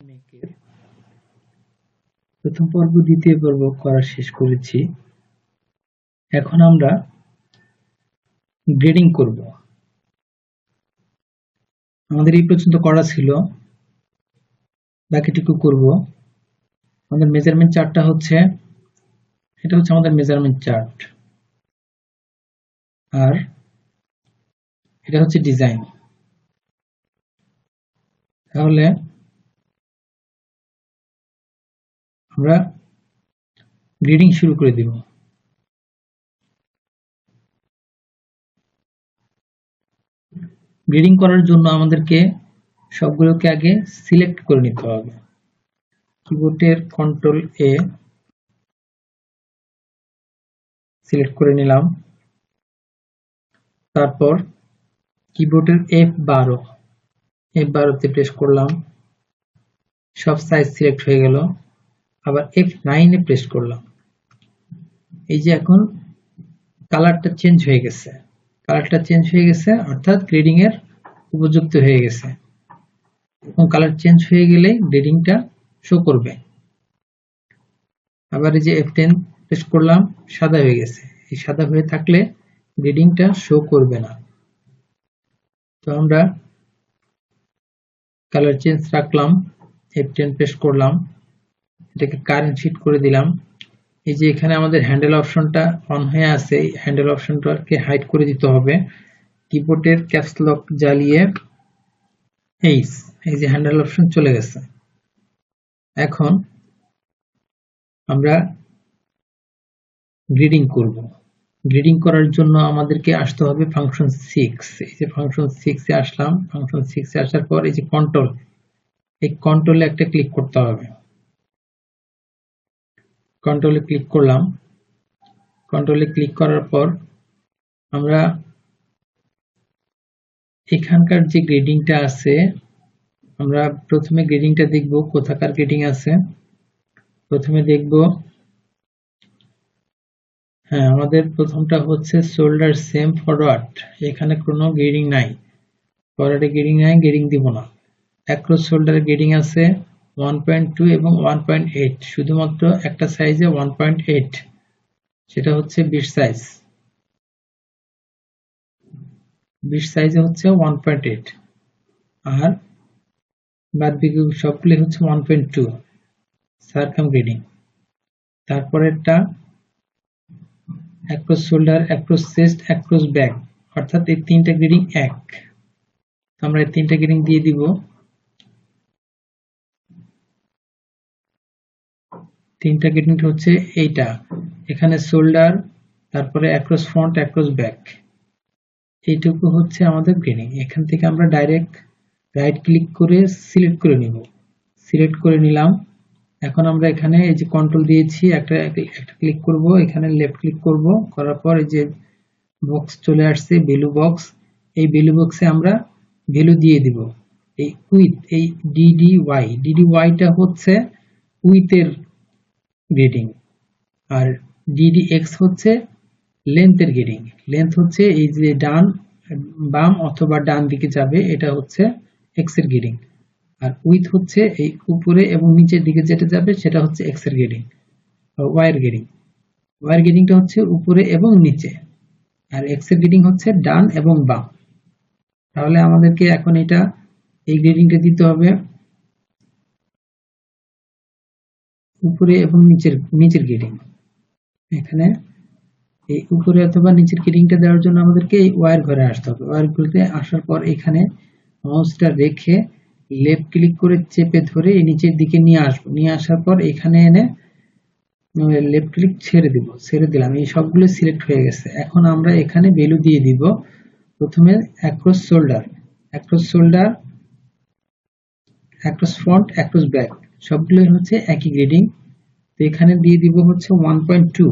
মেকের প্রথম পর্ব দ্বিতীয় পর্ব করা শেষ করেছি। এখন আমরা গ্রেডিং করব। আমাদের এই পর্যন্ত করা ছিল, বাকিটুকু করব। আমাদের মেজারমেন্ট চার্টটা হচ্ছে, এটা হচ্ছে আমাদের মেজারমেন্ট চার্ট, আর এটা হচ্ছে ডিজাইন। তাহলে আমরা গ্রেডিং শুরু করে দিব। গ্রেডিং করার জন্য আমাদেরকে সবগুলোকে আগে সিলেক্ট করে নিতে হবে। কিবোর্ডের কন্ট্রোল এ সিলেক্ট করে নিলাম, তারপর কিবোর্ডের F12 তে প্রেস করলাম, সব সাইজ সিলেক্ট হয়ে গেল। আবার F9 এ প্রেস করলাম। এই যে এখন কালারটা চেঞ্জ হয়ে গেছে, অর্থাৎ গ্রেডিং এর উপযুক্ত হয়ে গেছে। এবং কালার চেঞ্জ হয়ে গেলে গ্রেডিংটা শো করবে। আবার এই যে F10 প্রেস করলাম, সাদা হয়ে গেছে। এই সাদা হয়ে থাকলে গ্রেডিংটা শো করবে না। তো আমরা কালার চেঞ্জ রাখলাম, F10 প্রেস করলাম, এটাকে কারেন্ট শিট করে দিলাম। এই যে এখানে আমাদের হ্যান্ডেল অপশনটা অন হয়ে আছে, হ্যান্ডেল অপশনটাকে হাইড করে দিতে হবে। কিবোর্ডের ক্যাপস লক জ্বালিয়ে এই যে হ্যান্ডেল অপশন চলে গেছে। এখন আমরা গ্রেডিং করব। গ্রেডিং করার জন্য আমাদেরকে আসতে হবে ফাংশন 6। এই যে ফাংশন 6 এ আসলাম। ফাংশন 6 এ আসার পর এই যে কন্ট্রোল, এই কন্ট্রোলে একটা ক্লিক করতে হবে। কন্ট্রোলে ক্লিক করলাম। কন্ট্রোলে ক্লিক করার পর আমরা এখানকার যে গ্রেডিংটা আছে, আমরা প্রথমে গ্রেডিংটা দেখব কোথাকার গ্রেডিং আছে। প্রথমে দেখব, হ্যাঁ, আমাদের প্রথমটা হচ্ছে শোল্ডার সেম ফরওয়ার্ড। এখানে কোনো গ্রেডিং নাই, ফরওয়ার্ডে গ্রেডিং নাই, গ্রেডিং দিব না। অ্যাক্রস শোল্ডারে গ্রেডিং আছে 1.2 এবং 1.8, শুধুমাত্র একটা সাইজে 1.8, সেটা হচ্ছে 20 সাইজ। 20 সাইজে হচ্ছে 1.8, আর বাদ বাকি সবগুলি হচ্ছে 1.2 সারকাম গ্রেডিং। তারপরেরটা across shoulder, across chest, across back, অর্থাৎ এই তিনটা গ্রেডিং এক। আমরা এই তিনটা গ্রেডিং দিয়ে দিব। তিনটা গ্রেডিং হচ্ছে এইটা, এখানে শোল্ডার, তারপরে অ্যাক্রস ফ্রন্ট, অ্যাক্রস ব্যাক, এইটুকু হচ্ছে আমাদের গ্রেডিং। এখান থেকে আমরা ডাইরেক্ট রাইট ক্লিক করে সিলেক্ট করে নিব। সিলেক্ট করে নিলাম। এখন আমরা এখানে এই যে কন্ট্রোল দিয়েছি, একটা ক্লিক করব, এখানে লেফট ক্লিক করব, করার পর এই যে বক্স চলে আসছে, ভ্যালু বক্স। এই ভ্যালু বক্সে আমরা ভ্যালু দিয়ে দিব। এই উইথ, এই ডিডিওয়াইটা হচ্ছে উইথের গ্রেডিং, আর ডিডিএক্স হচ্ছে লেন্থের গ্রেডিং। লেন্থ হচ্ছে এই যে ডান, বাম অথবা ডান দিকে যাবে, এটা হচ্ছে এক্স এর গ্রেডিং। আর উইথ হচ্ছে এই উপরে এবং নিচের দিকে যেটা যাবে, সেটা হচ্ছে এক্স এর গ্রেডিং। ওয়াই এর গ্রেডিং, ওয়াই এর গ্রেডিংটা হচ্ছে উপরে এবং নিচে, আর এক্স এর গ্রেডিং হচ্ছে ডান এবং বাম। তাহলে আমাদেরকে এখন এটা, এই গ্রেডিংটা দিতে হবে উপরে এবং নিচের গ্রেডিং। এখানে এই উপরে অথবা নিচের গ্রেডিংটা দেওয়ার জন্য আমাদেরকে এই ওয়ার ঘরে আসতে হবে। ওয়ার ঘরে আসার পর এখানে মাউসটা রেখে লেফট ক্লিক করে চেপে ধরে এই নিচের দিকে নিয়ে আসবো। নিয়ে আসার পর এখানে এনে লেফট ক্লিক ছেড়ে দিলাম। এই সবগুলো সিলেক্ট হয়ে গেছে। এখন আমরা এখানে ভ্যালু দিয়ে দিব। প্রথমে across shoulder, across front, across back, সবগুলো হচ্ছে একই গ্রেডিং। তো এখানে দিয়ে দিব হচ্ছে 1.2,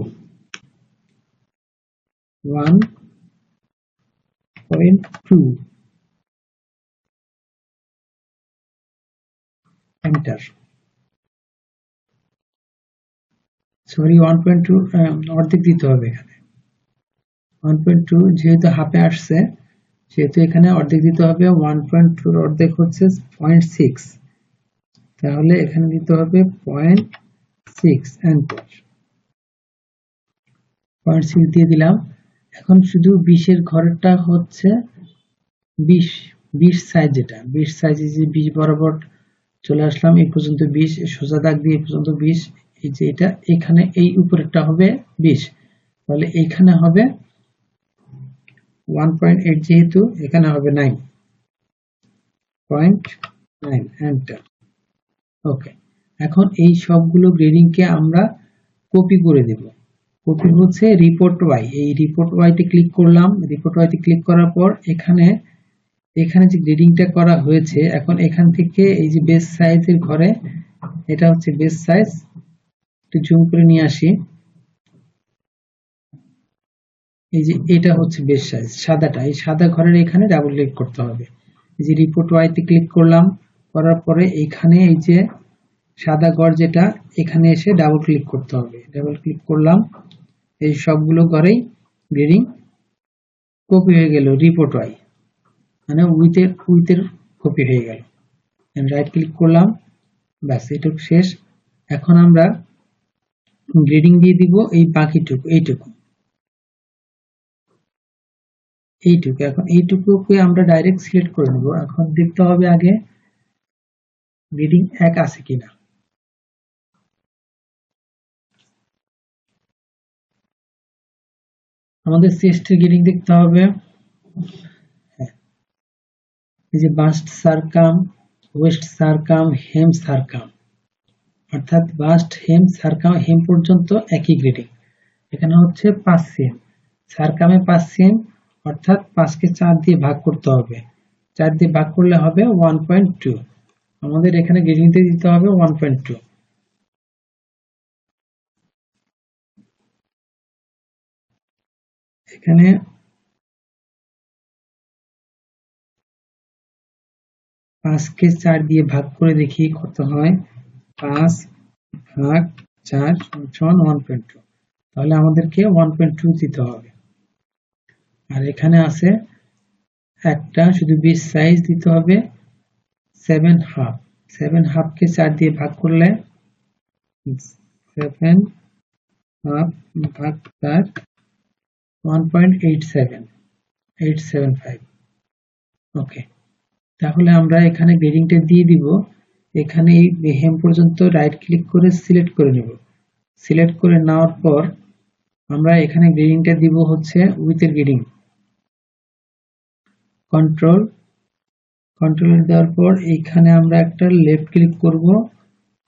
এন্টার। সরি, 1.2 অর্ধেক দিতে হবে এখানে। 1.2 যেহেতু হাফে আসছে, সেহেতু এখানে অর্ধেক দিতে হবে। 1.2 অর্ধেক হচ্ছে 0.6, তাহলে এখানে দিতে হবে 0.6 এন্টার। 0.6 দিয়ে দিলাম। এখন শুধু 20 এর ঘরেরটা হচ্ছে 20 সাইজ, যেটা 20 সাইজ, যে 20 বরাবর চলে আসলাম এই পর্যন্ত 20, সোজা দাগ দিয়ে এই পর্যন্ত 20, এই যে এটা এখানে এই উপরেরটা হবে 20, তাহলে এইখানে হবে 1.8, যেহেতু এখানে হবে 9.9 এন্টার। ওকে, এখন এই সবগুলো গ্রেডিংকে আমরা কপি করে দেব। কপি হচ্ছে রিপোর্ট ওয়াই, এই রিপোর্ট ওয়াইতে ক্লিক করলাম। রিপোর্ট ওয়াইতে ক্লিক করার পর এখানে যে গ্রেডিংটা করা হয়েছে, এখন এখান থেকে এই যে বেস সাইজের ঘরে, এটা হচ্ছে বেস সাইজ, একটু জুম করে নিয়ে আসি। এই যে এটা হচ্ছে বেস সাইজ সাদাটা, এই সাদা ঘরের এখানে ডাবল ক্লিক করতে হবে। এই যে রিপোর্ট ওয়াইতে ক্লিক করলাম, করার পরে এখানে এই যে সাদা ঘর যেটা, এখানে এসে ডাবল ক্লিক করতে হবে। ডাবল ক্লিক করলাম, এই সবগুলো ঘরেই গ্রেডিং কপি হয়ে গেল রিপোর্ট ওয়াই, মানে উইথের কপি হয়ে গেল। রাইট ক্লিক করলাম, ব্যাস এটুকু শেষ। এখন আমরা গ্রেডিং দিয়ে দিব এই বাকিটুকু, এইটুকু। এখন এইটুকুকে আমরা ডাইরেক্ট সিলেক্ট করে নেব। এখন দেখতে হবে আগে গ্রেডিং 1 আছে কিনা। আমাদের চেস্টের গ্রেডিং দেখতে হবে। এই যে বাস্ট সারকাম, ওয়েস্ট সারকাম, হেম সারকাম, অর্থাৎ বাস্ট, হেম, সারকাম, হেম পর্যন্ত একই গ্রেডিং। এখানে হচ্ছে 5 সেম, সারকামে 5 সেম, অর্থাৎ 5কে 4 দিয়ে ভাগ করতে হবে। 4 দিয়ে ভাগ করলে হবে 1.2। আমাদের এখানে গ্রেডিংতে দিতে হবে 1.2। এখানে 5কে 4 দিয়ে ভাগ করে দেখি কত হয়। 5 ভাগ 4 সমান 1.2, তাহলে আমাদেরকে 1.2 দিতে হবে। আর এখানে আছে একটা শুধু 20 সাইজ দিতে হবে 7 হাফ। 7 হাফকে 4 দিয়ে ভাগ করলে 7 হাফ ভাগ 4 1.875। ওকে, তাহলে আমরা এখানে গ্রেডিংটা দিয়ে দিব। এখানে এই হেম পর্যন্ত রাইট ক্লিক করে সিলেক্ট করে নেব। সিলেক্ট করে নেওয়ার পর আমরা এখানে গ্রেডিংটা দিব হচ্ছে উইথের গ্রেডিং। কন্ট্রোল দেওয়ার পর এখানে আমরা একটা লেফট ক্লিক করব,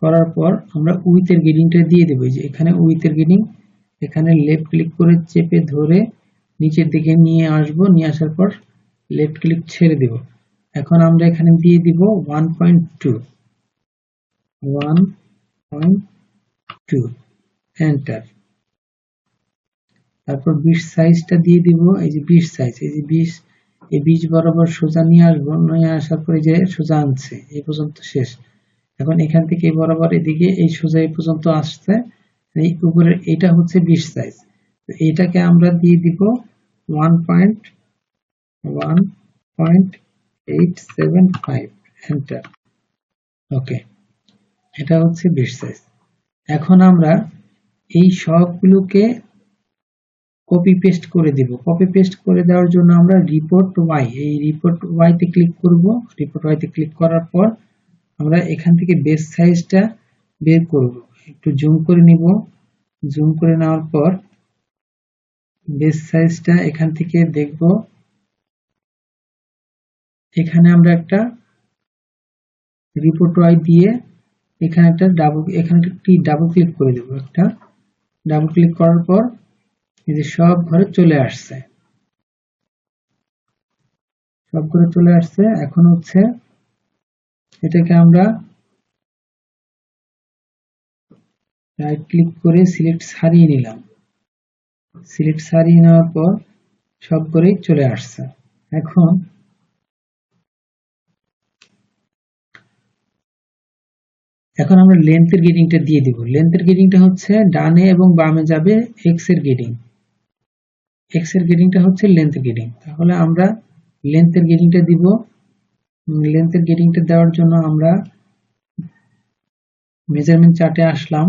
করার পর আমরা উইথের গ্রেডিংটা দিয়ে দেব। যে এখানে উইথের গ্রেডিং, এখানে লেফট ক্লিক করে চেপে ধরে নিচের দিকে নিয়ে আসবো, নিয়ে আসার পর লেফট ক্লিক ছেড়ে দেব। এখন আমরা এখানে দিয়ে দিব 1.2 এন্টার। তারপর 20 সাইজটা দিয়ে দিব। এই যে 20 সাইজ, এই যে 20 বরাবর সোজা নিয়ে আসবো, নিয়ে আসার পরে যে সোজা আনছে এই পর্যন্ত শেষ। এখন এখান থেকে বরাবর এদিকে এই সোজা এই পর্যন্ত আসছে, এই উপরের এটা হচ্ছে 20 সাইজ। তো এইটাকে আমরা দিয়ে দিব 1.875 এন্টার। ওকে, এটা হচ্ছে 20 সাইজ। এখন আমরা এই সবগুলোকে কপি পেস্ট করে দিব। কপি পেস্ট করে দেওয়ার জন্য আমরা রিপোর্ট ওয়াই, এই রিপোর্ট ওয়াইতে ক্লিক করব। রিপোর্ট ওয়াইতে ক্লিক করার পর আমরা এখান থেকে বেস সাইজটা বের করব। একটু জুম করে নিব। জুম করে নেওয়ার পর বেস সাইজটা এখান থেকে দেখব। এখানে আমরা একটা রিপোর্ট ওয়াই দিয়ে এখানে একটা ডাবল ক্লিক করে দেব। একটা ডাবল ক্লিক করার পর এই যে সব ঘরে চলে আসছে, সব ঘরে চলে আসছে। এখন হচ্ছে এটাকে আমরা রাইট ক্লিক করে সিলেক্ট সারিয়ে নিলাম। সিলেক্ট সারিয়ে নেওয়ার পর সব ঘরেই চলে আসছে। এখন আমরা লেন্থের গ্রেডিংটা দিয়ে দিব। লেন্থের গ্রেডিংটা হচ্ছে ডানে এবং বামে যাবে এক্স এর গ্রেডিং। এক্স এর গ্রেডিংটা হচ্ছে লেন্থ গ্রেডিং। তাহলে আমরা লেন্থের গ্রেডিংটা দিব। লেন্থের গ্রেডিংটা দেওয়ার জন্য আমরা মেজারমেন্ট চার্টে আসলাম।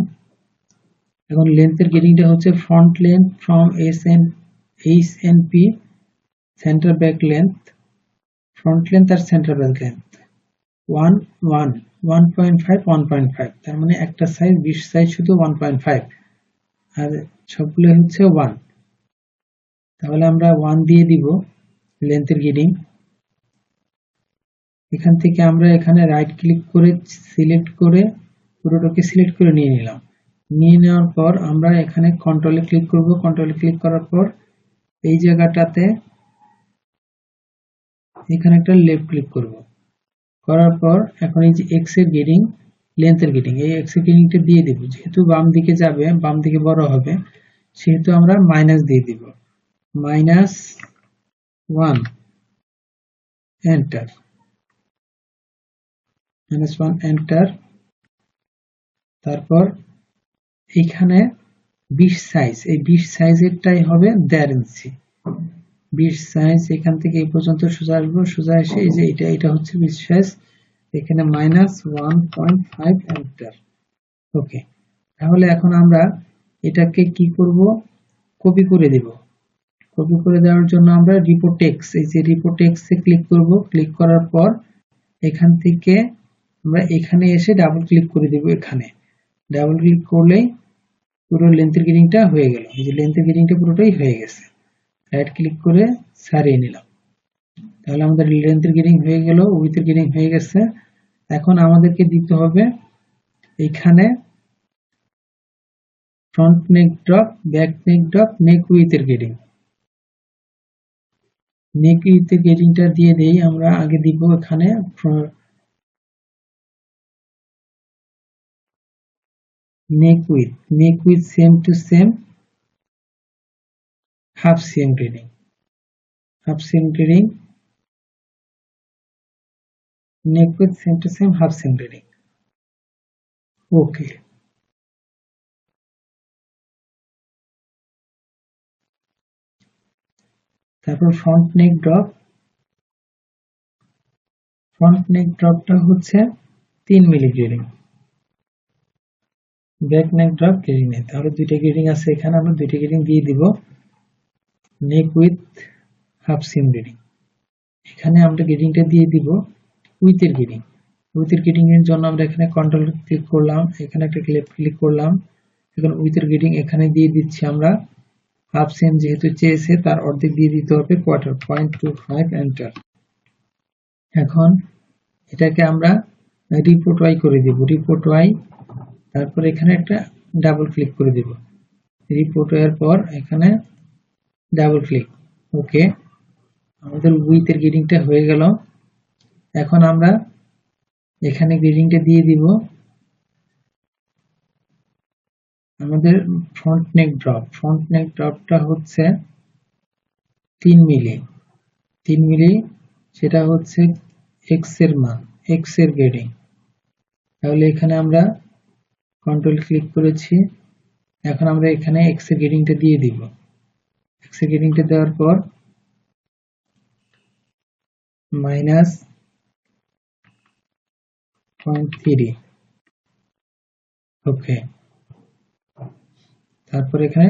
এখন লেন্থের গ্রেডিংটা হচ্ছে front length from HNP centre back length, front length আর সেন্টার ব্যাক লেন্থ 1.5 1.5, তার মানে একটা সাইজ 20 সাইজ শুধু 1.5 আর সবগুলো হচ্ছে 1। তাহলে আমরা 1 দিয়ে দিব লেন্থের গ্রেডিং। এখান থেকে আমরা এখানে রাইট ক্লিক করে সিলেক্ট করে পুরোটাকে সিলেক্ট করে নিয়ে নিলাম। নিয়ে নেওয়ার পর আমরা এখানে কন্ট্রোলে ক্লিক করব। কন্ট্রোলে ক্লিক করার পর এই জায়গাটাতে এখানে একটা লেফট ক্লিক করব। করার পর এখন এই যে এক্স এর গ্রেডিং, লেন্থের গ্রেডিং, এই এক্স এর গ্রেডিংটা দিয়ে দিব। যেহেতু বাম দিকে যাবে, বাম দিকে বড় হবে, সেহেতু আমরা মাইনাস দিয়ে দিব। -1 এন্টার, -1 এন্টার। তারপর এখানে 20 সাইজ, এই 20 সাইজেরটাই হবে 1.5 ইঞ্চি। 20 সাইজ এখান থেকে এই পর্যন্ত সোজা আসবো, সোজা এসে এই যে এটা হচ্ছে 20 সাইজ, এখানে -1.5 এন্টার। ওকে, তাহলে এখন আমরা এটাকে কি করব, কপি করে দেব। কপি করে দেওয়ার জন্য আমরা রিপোর্ট টেক্সট, এই যে রিপোর্ট টেক্সটে ক্লিক করব। ক্লিক করার পর এখান থেকে আমরা এখানে এসে ডাবল ক্লিক করে দেব। এখানে ডাবল ক্লিক করলেই পুরো লেন্থের গ্রেডিংটা হয়ে গেল। এই যে লেন্থের গ্রেডিংটা পুরোটাই হয়ে গেছে। রাইট ক্লিক করে সারিয়ে নিলাম। তাহলে আমাদের লেন্থের গ্রেডিং হয়ে গেল, উইথের গ্রেডিং হয়ে গেছে। এখন আমাদেরকে দিতে হবে এখানে front neck drop, back neck drop, neck উইথের গ্রেডিং। নেক উইথের গ্রেডিংটা দিয়ে দেই আমরা। আগে দিব এখানে neck with same to same half seam grading, neck with same to same half seam grading. Okay, তারপর ফ্রন্ট নেক ড্রপটা হচ্ছে 3 milli grading, back neck drop grading নেই। তাহলে দুইটা গ্রেডিং আছে এখানে, আমরা দুইটা গ্রেডিং দিয়ে দিব। নেক উইথ হাফ সিম গ্রেডিং, এখানে আমরা গ্রেডিংটা দিয়ে দিব উইথের গ্রেডিং। উইথের গ্রেডিং এর জন্য আমরা এখানে কন্ট্রোল ক্লিক করলাম, এখানে একটা লেফট ক্লিক করলাম। এখন উইথের গ্রেডিং এখানে দিয়ে দিচ্ছি আমরা হাফ সিম, যেহেতু চেয়েছে তার অর্ধেক দিয়ে দিতে হবে, 0.25 এন্টার। এখন এটাকে আমরা রিপোর্ট ওয়াই করে দিব, রিপোর্ট ওয়াই। তারপর এখানে একটা ডাবল ক্লিক করে দিব। রিপোর্ট ওয়াইয়ের পর এখানে ডাবল ক্লিক। ওকে, আমাদের উইথের গ্রেডিংটা হয়ে গেল। এখন আমরা এখানে গ্রেডিংটা দিয়ে দিব আমাদের ফ্রন্ট নেক ড্রপটা হচ্ছে 3 মিলি, সেটা হচ্ছে এক্স এর মান, এক্স এর গ্রেডিং। তাহলে এখানে আমরা কন্ট্রোল ক্লিক করেছি। এখন আমরা এখানে এক্স এর গ্রেডিংটা দিয়ে দিব। এক্স এর গ্রেডিংটা দেওয়ার পর -0.3। ওকে, তারপর এখানে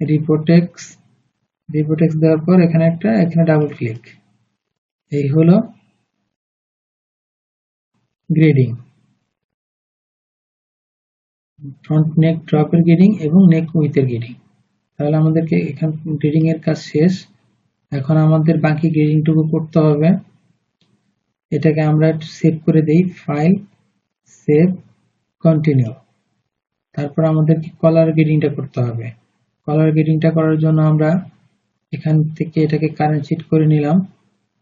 রিপোর্ট টেক্স দেওয়ার পর এখানে ডাবল ক্লিক। এই হলো গ্রেডিং, ফ্রন্ট নেক ড্রপের গ্রেডিং এবং নেক উইথের গ্রেডিং। তাহলে আমাদেরকে এখান গ্রেডিং এর কাজ শেষ। এখন আমাদের বাকি গ্রেডিংটুকু করতে হবে। এটাকে আমরা সেভ করে দেই, ফাইল, সেভ, কন্টিনিউ। তারপর আমাদেরকে কলার গ্রেডিংটা করতে হবে। কলার গ্রেডিংটা করার জন্য আমরা এখান থেকে এটাকে কারেন্ট শিট করে নিলাম।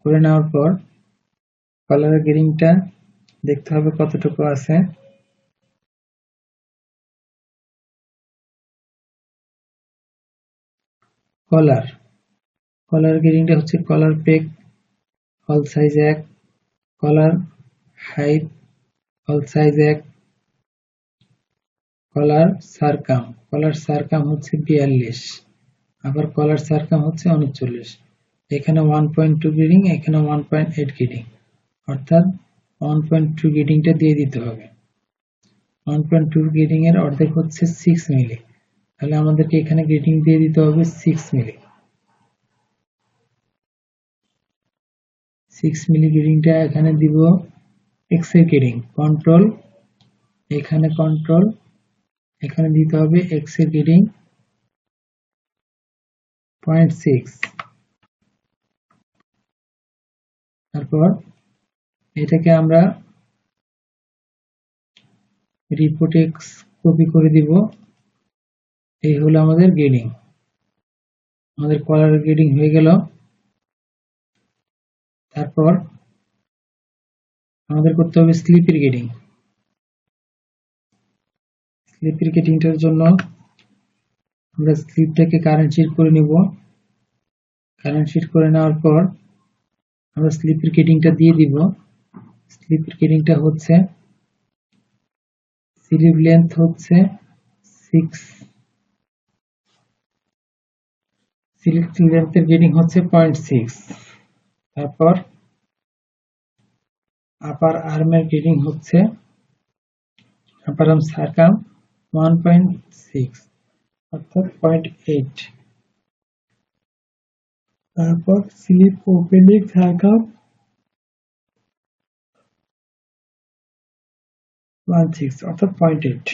করে নেওয়ার পর কলার গ্রেডিংটা দেখতে হবে কতটুকু আছে। কলার গ্রেডিংটা হচ্ছে কলার পেক অল সাইজ 1, কলার হাইট অল সাইজ 1, কলার সারকাম হচ্ছে 42, আবার কলার সারকাম হচ্ছে 39। এখানে 1.2 গ্রেডিং, এখানে 1.8 গ্রেডিং, অর্থাৎ 1.2 গ্রেডিংটা দিয়ে দিতে হবে। 1.2 গ্রেডিং এর অর্ধেক হচ্ছে 6 মিলি, তাহলে আমাদেরকে এখানে গ্রেডিং দিয়ে দিতে হবে 6 মিলি। 6 মিলি গ্রেডিংটা এখানে দিব এক্স এর গ্রেডিং, কন্ট্রোল, এখানে কন্ট্রোল, এখানে দিতে হবে এক্স এর গ্রেডিং 0.6। তারপর এটাকে আমরা রিপোর্টে কপি করে দিব। এই হলো আমাদের গ্রেডিং, আমাদের কলার গ্রেডিং হয়ে গেল। তারপর আমাদের করতে হবে স্লিপের গ্রেডিং। স্লিপের গ্রেডিংটার জন্য আমরা স্লিপটাকে কারেন্ট শিট করে নিব। কারেন্ট শিট করে নেওয়ার পর আমরা স্লিপের গ্রেডিংটা দিয়ে দিব। স্লিপের গ্রেডিংটা হচ্ছে স্লিপ লেন্থ হচ্ছে 6, স্লিপ লেন্থের গ্রেডিং হচ্ছে 0.6। তারপর আপার আর্মের গ্রেডিং হচ্ছে আপার আর্ম সারকাম 1.6 অর্থাৎ 0.8। তারপর স্লিপ ওপেনিং সারকাম 1.6 অর্থাৎ 0.8।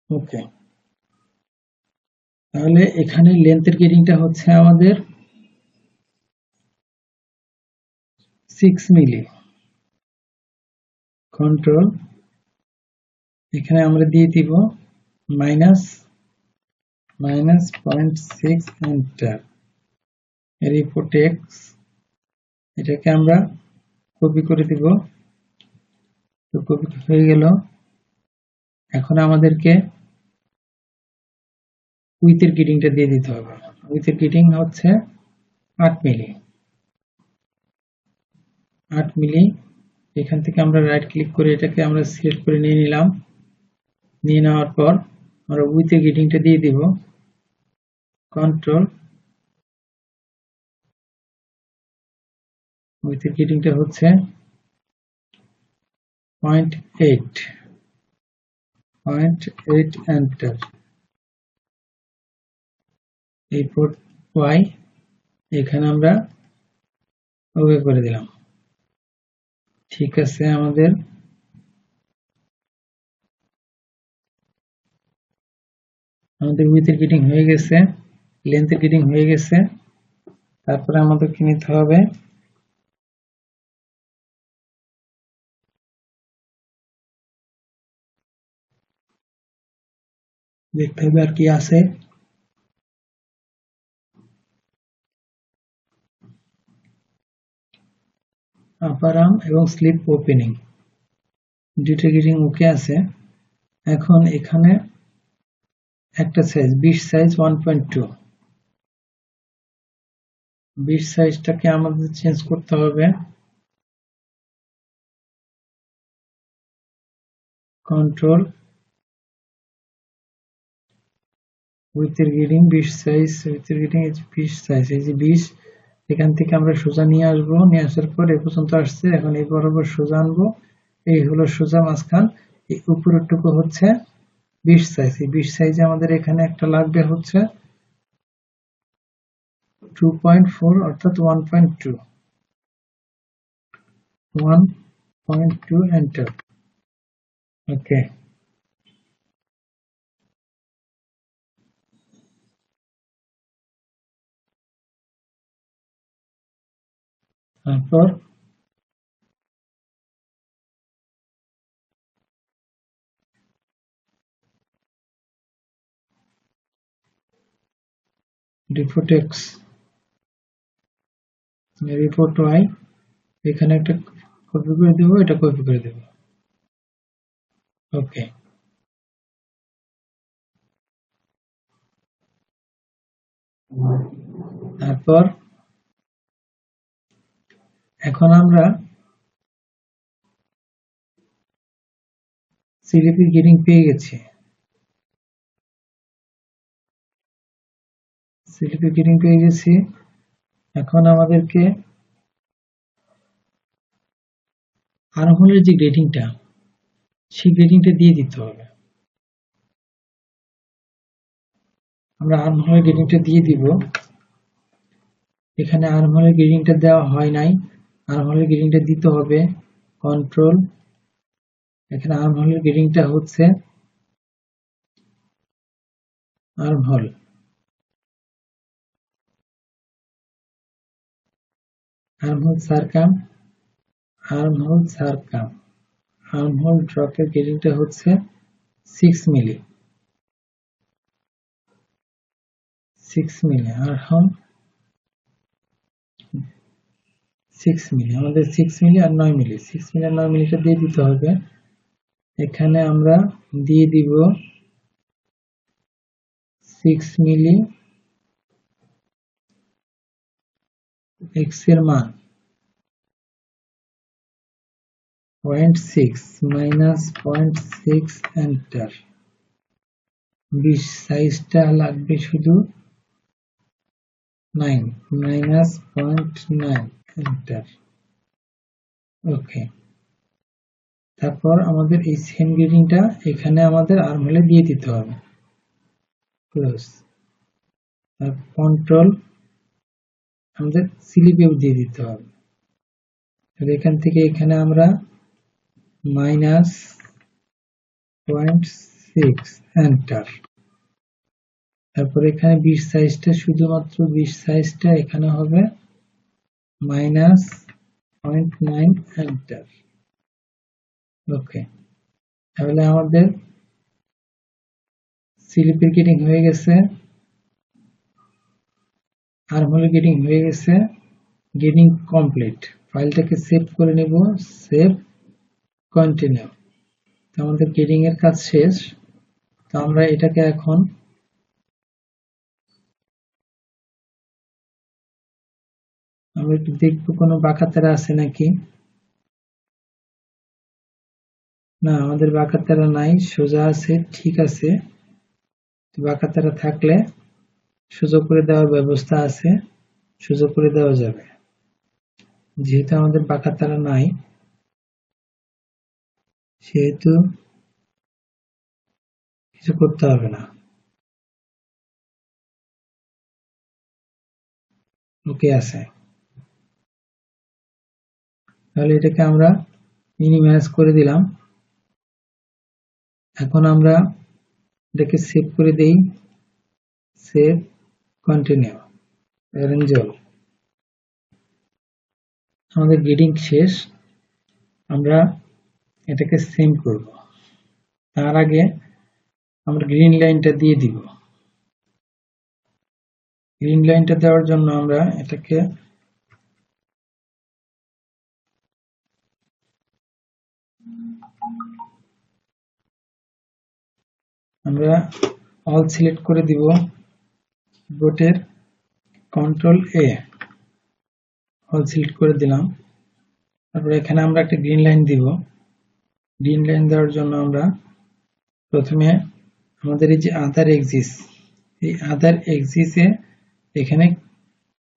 ওকে, তাহলে এখানে লেন্থের গ্রেডিংটা হচ্ছে আমাদের 6 মিলি। কন্ট্রোল, এখানে আমরা দিয়ে দিব মাইনাস 0.6 এন্টার। রিপোর্ট এক্স, এটাকে আমরা কপি করে দিব। তো কপি হয়ে গেল। এখন আমাদেরকে উইথের গ্রেডিংটা দিয়ে দিতে হবে। উইথের গ্রেডিং হচ্ছে 8 মিলি। 8 মিলি, এখান থেকে আমরা রাইট ক্লিক করে এটাকে আমরা সিলেক্ট করে নিয়ে নিলাম। নিয়ে নেওয়ার পর আমরা উইথের গ্রেডিংটা দিয়ে দিব। কন্ট্রোল, উইথের গ্রেডিংটা হচ্ছে 0.8 এন্টার। রিপোর্ট ওয়াই, এখানে আমরা ওকে করে দিলাম। ঠিক আছে, আমাদের উইথের গ্রেডিং হয়ে গেছে, লেন্থের গ্রেডিং হয়ে গেছে। তারপরে আমাদেরকে নিতে হবে দেখতে হবে আর কি আছে। আপার আর্ম এবং স্লিপ ওপেনিং দুটো গ্রেডিং ওকে আছে। এখন এখানে একটা সাইজ 20 সাইজ 1.2, 20 সাইজটাকে আমাদের চেঞ্জ করতে হবে। কন্ট্রোল, উইথের গ্রেডিং 20 সাইজ, উইথের গ্রেডিং 20 সাইজ, এই যে 20, এখান থেকে আমরা সোজা নিয়ে আসবো। নিয়ে আসার পর এ পর্যন্ত আসছে, এখন এই বরাবর সোজা আনবো। এই হলো সোজা মাঝখান। এই উপরের টুকু হচ্ছে 20 সাইজ। এই 20 সাইজে আমাদের এখানে একটা লাগবে হচ্ছে 2.4 অর্থাৎ 1.2 এন্টার। ওকে, তারপর রিপোর্ট এক্স, রিপোর্ট ওয়াই, এখানে একটা কপি করে দেবো, এটা কপি করে দেবো। ওকে, তারপর এখন আমরা সিলিপি গ্রেডিং পেয়ে গেছি। সিলিপি গ্রেডিং পেয়ে গেছি। এখন আমাদেরকে আর্মহোলের যে গ্রেডিংটা, সেই গ্রেডিংটা দিয়ে দিতে হবে। আমরা আর্মহোলের গ্রেডিংটা দিয়ে দিব। এখানে আর্মহোলের গ্রেডিংটা দেওয়া হয় নাই, আর্মহোলের গ্রেডিংটা দিতে হবে। কন্ট্রোল, এখানে আর্মহোলের গ্রেডিংটা হচ্ছে আর্মহোল, আর্মহোল সারকাম, আর্মহোল সারকাম, আর্মহোল ড্রপের গ্রেডিংটা হচ্ছে 6 মিলি, 6 মিলি, আর্মহোল 6 মিলি, আমাদের 6 মিলি আর 9 মিলি, 6 মিলি আর 9 মিলিটা দিয়ে দিতে হবে। এখানে আমরা দিয়ে দিব 6 মিলি x এর মান 0.6 মাইনাস 0.6 এন্টার। 20 সাইজটা লাগবে শুধু 9 মাইনাস 0.9 এন্টার। ওকে, তারপর আমাদের এই সেম গ্রেডিংটা এখানে আমাদের আর্মহোলে দিয়ে দিতে হবে। ক্লোজ, কন্ট্রোল আমাদের স্লিপেও দিয়ে দিতে হবে। এখান থেকে এখানে আমরা মাইনাস 0.6 এন্টার। তারপর এখানে 20 সাইজটা, শুধুমাত্র 20 সাইজটা এখানে হবে মাইনাস 0.9 এন্টার। ওকে, তাহলে আমাদের স্লিপের গ্রেডিং হয়ে গেছে, আর্মহোলের গ্রেডিং হয়ে গেছে, গ্রেডিং কমপ্লিট। ফাইলটাকে সেভ করে নেব, সেভ, কন্টিনিউ। তো আমাদের গ্রেডিং এর কাজ শেষ। তো আমরা এটাকে এখন আমরা একটু দেখবো কোনো বাঁকাতেরা আছে নাকি। না, আমাদের বাঁকাতেরা নাই, সোজা আছে, ঠিক আছে। বাঁকাতেরা থাকলে সোজা করে দেওয়ার ব্যবস্থা আছে, সোজা করে দেওয়া যাবে। যেহেতু আমাদের বাঁকাতেরা নাই, সেহেতু কিছু করতে হবে না। ওকে আছে, তাহলে এটাকে আমরা মিনিমাইজ করে দিলাম। এখন আমরা এটাকে সেভ করে দেই, সেভ, কন্টিনিউ, অ্যারেঞ্জল। আমাদের গ্রেডিং শেষ, আমরা এটাকে সেভ করব। তার আগে আমরা গ্রিন লাইনটা দিয়ে দিব। গ্রিন লাইনটা দেওয়ার জন্য আমরা এটাকে আমরা অল সিলেক্ট করে দিব, বোটের কন্ট্রোল এ, অল সিলেক্ট করে দিলাম। তারপরে এখানে আমরা একটা গ্রিন লাইন দিব। গ্রিন লাইন দেওয়ার জন্য আমরা প্রথমে আমাদের এই যে আদার এক্সিস, এই আদার এক্সিসে এখানে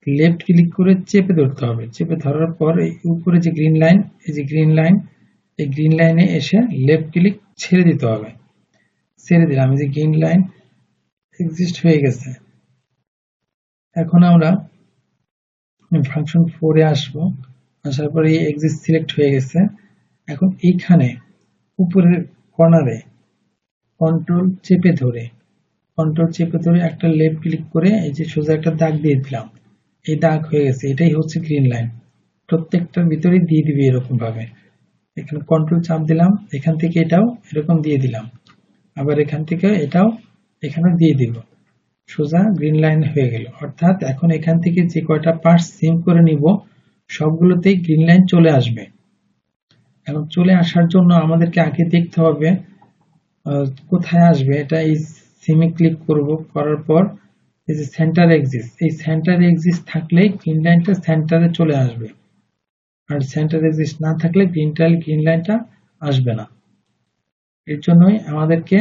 লেফট ক্লিক করে চেপে ধরতে হবে। চেপে ধরার পর এই উপরে যে গ্রিন লাইন, এই যে গ্রিন লাইন, এই গ্রিন লাইনে এসে লেফট ক্লিক ছেড়ে দিতে হবে। ছেড়ে দিলাম, এই যে গ্রিন লাইন এক্সিস্ট হয়ে গেছে। এখন আমরা ফাংশন 4 এ আসবো, আসার পরে এই এক্সিস্ট সিলেক্ট হয়ে গেছে। এখন এইখানে উপরের কর্নারে কন্ট্রোল চেপে ধরে একটা লেফট ক্লিক করে এই যে সোজা একটা দাগ দিয়ে দিলাম। এই দাগ হয়ে গেছে, এটাই হচ্ছে গ্রিন লাইন। প্রত্যেকটার ভিতরে দিয়ে দিবি এরকম ভাবে। এখানে কন্ট্রোল চাপ দিলাম, এখান থেকে এটাও এরকম দিয়ে দিলাম, আবার এখান থেকে এটাও এখানে দিয়ে দিব। সোজা গ্রিন লাইন হয়ে গেল। অর্থাৎ এখন এখান থেকে যে কয়টা পার্ট সিম করে নিব সবগুলোতেই গ্রিন লাইন চলে আসবে। এখন চলে আসার জন্য আমাদেরকে আগে দেখতে হবে কোথায় আসবে। এটা এই সিমে ক্লিক করব, করার পর এই যে সেন্টার এক্সিস, এই সেন্টার এক্সিস থাকলে গ্রিন লাইনটা সেন্টারে চলে আসবে, আর সেন্টার এক্সিস না থাকলে গ্রিন লাইনটা আসবে না। এর জন্যই আমাদেরকে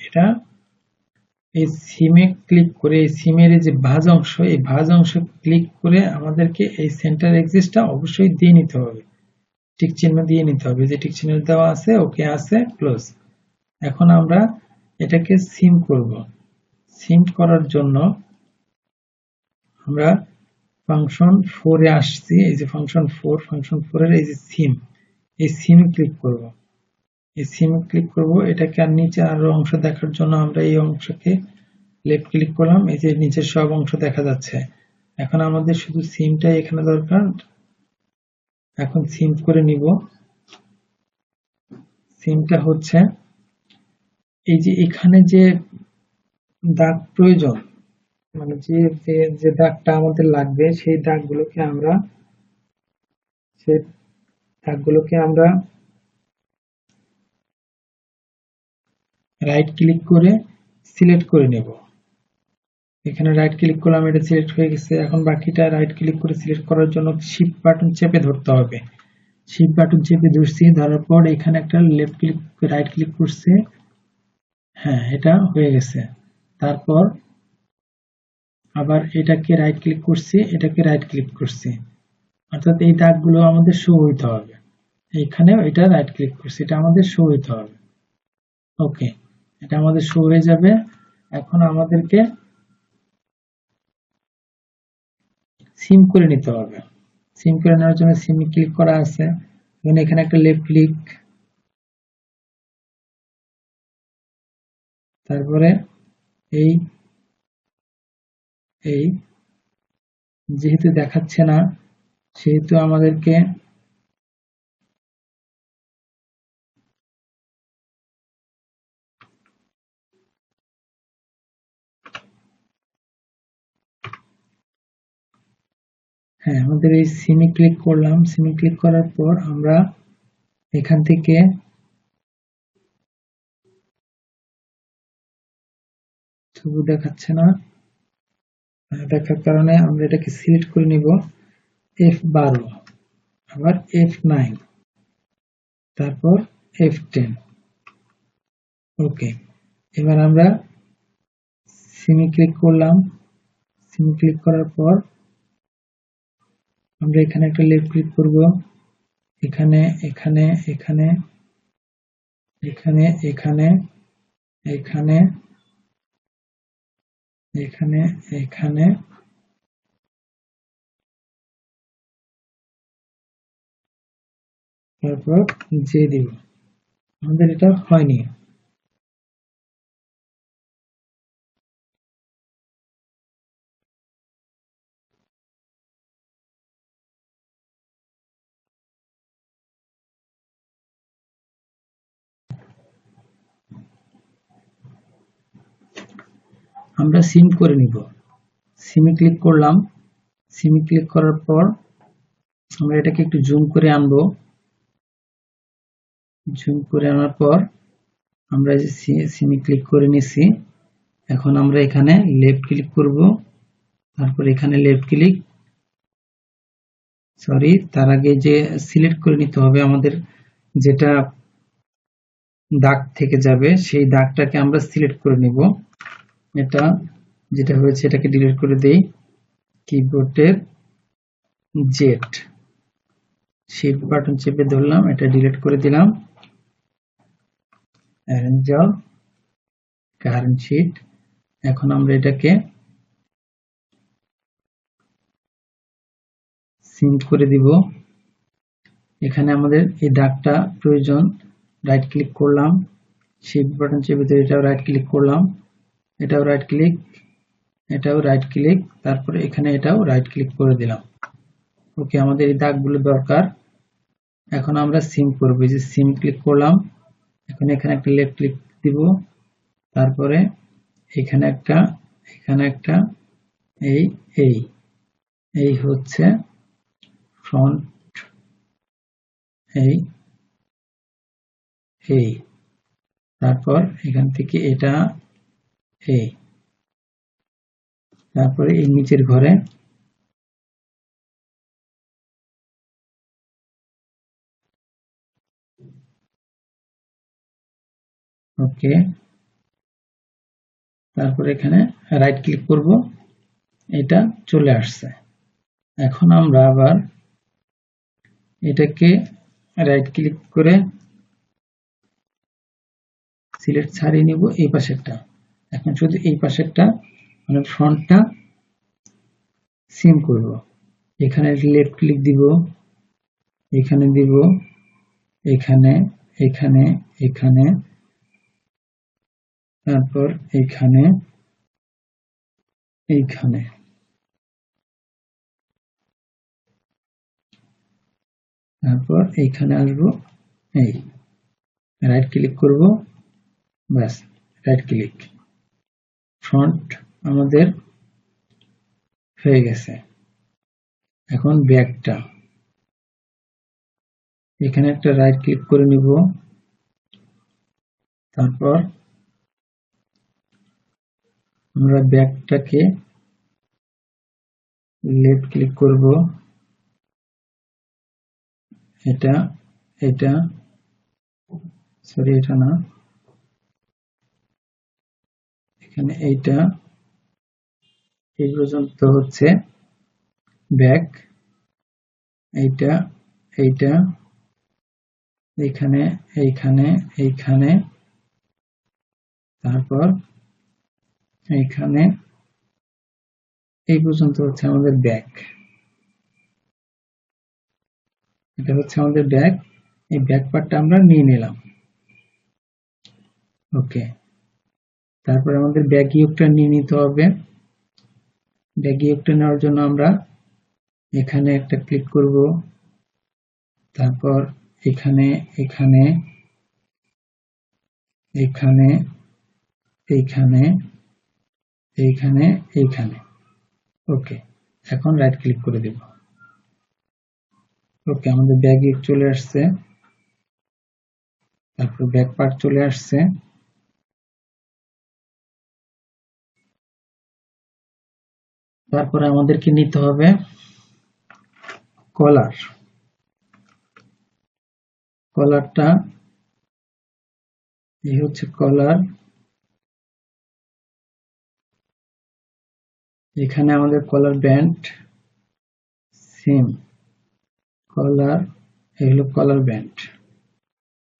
এটা এই সিমে ক্লিক করে, এই সিমের যে ভাঁজ অংশ, এই ভাঁজ অংশ ক্লিক করে আমাদেরকে এই সেন্টার এক্সিসটা অবশ্যই দিয়ে নিতে হবে। টিক চিহ্ন দিয়ে নিতে হবে, যে টিক চিহ্ন দেওয়া আছে, ওকে আছে, ক্লোজ। এখন আমরা এটাকে সিম করব। সিম করার জন্য আমরা ফাংশন 4 এ আসছি, এই যে ফাংশন 4 এর এই যে সিম, এই সিম ক্লিক করব। এই সিম ক্লিক করব, এটাকে আর নিচে আরো অংশ দেখার জন্য আমরা এই অংশকে লেফট ক্লিক করলাম, এই যে নিচের সব অংশ দেখা যাচ্ছে। এখন আমাদের শুধু সিমটাই এখানে দরকার। এখন সিম করে নিব। সিমটা হচ্ছে এই যে এখানে যে দাগ প্রয়োজন, মানে যে দাগটা আমাদের লাগবে, সেই দাগগুলোকে আমরা রাইট ক্লিক করে সিলেক্ট করে নেব। এখানে রাইট ক্লিক করলাম, এটা সিলেক্ট হয়ে গেছে। এখন বাকিটা রাইট ক্লিক করে সিলেক্ট করার জন্য শিফট বাটন চেপে ধরতে হবে। শিফট বাটন চেপে ধরছি, ধরার পর এখানে একটা লেফট ক্লিক, রাইট ক্লিক করছে, হ্যাঁ এটা হয়ে গেছে। তারপর আবার এটাকে রাইট ক্লিক করছি, এটাকে রাইট ক্লিক করছি, অর্থাৎ এই দাগগুলো আমাদের শো হইতে হবে। এইখানেও এটা রাইট ক্লিক করছি, এটা আমাদের শো হইতে হবে। ওকে, এটা আমাদের শো হয়ে যাবে। এখন আমাদেরকে সিম করে নিতে হবে। সিম করে নেওয়ার জন্য সিমে ক্লিক করা আছে, এখানে একটা লেফট ক্লিক, তারপরে এই এই যেহেতু দেখাচ্ছে না, সেহেতু আমাদেরকে হ্যাঁ, আমাদের এই সিমে ক্লিক করলাম। সিমে ক্লিক করার পর আমরা এখান থেকে তবু দেখাচ্ছে না, দেখার কারণে আমরা এটাকে সিলেক্ট করে নিব, F12, আবার F9, তারপর F10। ওকে, এবার আমরা সিমে ক্লিক করলাম। সিমে ক্লিক করার পর আমরা এখানে একটা লেফট ক্লিক করব, এখানে এখানে এখানে এখানে এখানে এখানে এখানে এখানে তারপর যে দিব। আমাদের এটা হয়নি। আমরা সিম করে নিব। সিমে ক্লিক করলাম। সিমে ক্লিক করার পর আমরা এটাকে একটু জুম করে আনবো। জুম করে আনার পর আমরা যে সিমে ক্লিক করে নিছি, এখন আমরা এখানে লেফট ক্লিক করব, তারপর এখানে লেফট ক্লিক, সরি তার আগে যে সিলেক্ট করে নিতে হবে আমাদের, যেটা দাগ থেকে যাবে সেই দাগটাকে আমরা সিলেক্ট করে নিব। এটা যেটা হয়েছে এটাকে ডিলিট করে দেই, কিবোর্ডের জেড শিফট বাটন চেপে ধরলাম, এটা ডিলিট করে দিলাম। Arrange all current sheet. এখন আমরা এটাকে সিম করে দিব। এখানে আমাদের এই দাগটা প্রয়োজন, রাইট ক্লিক করলাম, শিফট বাটন চেপে ধরে এটাও রাইট ক্লিক করলাম, এটাও রাইট ক্লিক, এটাও রাইট ক্লিক, তারপরে এখানে এটাও রাইট ক্লিক করে দিলাম। ওকে, আমাদের এই দাগগুলো দরকার। এখন আমরা সিম করব, এই যে সিম ক্লিক করলাম, এখন এখানে একটা লেফট ক্লিক দিব, তারপরে এখানে একটা, এখানে একটা, এই এই এই হচ্ছে ফ্রন্ট, এই এই, তারপর এখান থেকে এটা এই, তারপরে এই নিচের ঘরে ওকে, তারপরে এখানে রাইট ক্লিক করব, এটা চলে আসছে। এখন আমরা আবার এটাকে রাইট ক্লিক করে সিলেক্ট ছাড়িয়ে নিব এই পাশেরটা। এখন শুধু এই পাশেরটা মানে ফ্রন্টটা সিম করব। এখানে লেফট ক্লিক দিব, এখানে দিব, এখানে এখানে এখানে, তারপর এখানে এইখানে, তারপর এইখানে আসবো। এই রাইট ক্লিক করব, ব্যাস রাইট ক্লিক, ফ্রন্ট আমাদের হয়ে গেছে। এখন ব্যাকটা এখানে একটা রাইট ক্লিক করে নিব, তারপর আমরা ব্যাকটাকে লেফট ক্লিক করব, এটা এটা সরি এটা না, এখানে এইটা এই পর্যন্ত হচ্ছে ব্যাক, এইটা এইটা এইখানে এইখানে এইখানে, তারপর এইখানে এই পর্যন্ত হচ্ছে আমাদের ব্যাক। এটা হচ্ছে আমাদের ব্যাক। এই ব্যাক পার্টটা আমরা নিয়ে নিলাম। ওকে, তারপর আমাদের ব্যাক ইউকটা নিয়ে নিতে হবে। ব্যাক ইউকটা নেওয়ার জন্য আমরা এখানে একটা ক্লিক করব, তারপর এখানে এখানে এখানে এইখানে এইখানে এইখানে। ওকে, এখন রাইট ক্লিক করে দেব। ওকে, আমাদের ব্যাক ইউক চলে আসছে, তারপর ব্যাক পার্ট চলে আসছে। তারপরে আমাদেরকে নিতে হবে কলার। কলারটা এই হচ্ছে কলার। এখানে আমাদের কলার ব্যান্ড, সিম, কলার, এই হলো কলার ব্যান্ড,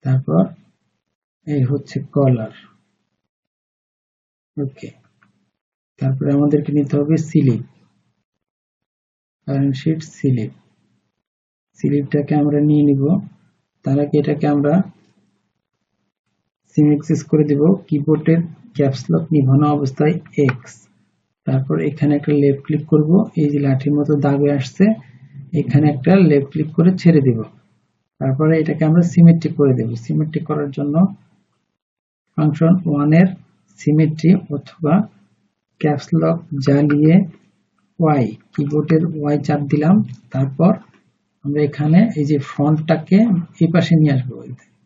তারপর এই হচ্ছে কলার। ওকে, তারপরে আমাদেরকে নিতে হবে স্লিপ, কারেন্ট শিট স্লিপ। স্লিপটাকে আমরা নিয়ে নিব, তার আগে এটাকে আমরা সিম অ্যাক্সেস করে দিব। কিবোর্ডের ক্যাপস লক নিভানো অবস্থায় এক্স, তারপর এখানে একটা লেফট ক্লিক করব, এই যে লাঠির মতো দাগে আসছে এখানে একটা লেফট ক্লিক করে ছেড়ে দিব। তারপরে এটাকে আমরা সিমেট্রিক করে দেব। সিমেট্রিক করার জন্য ফাংশন 1 এর সিমেট্রি অথবা ক্যাপস লক জ্বালিয়ে ওয়াই, কিবোর্ডের ওয়াই চাপ দিলাম। তারপর আমরা এখানে এই যে ফ্রন্টটাকে এই পাশে নিয়ে আসবো।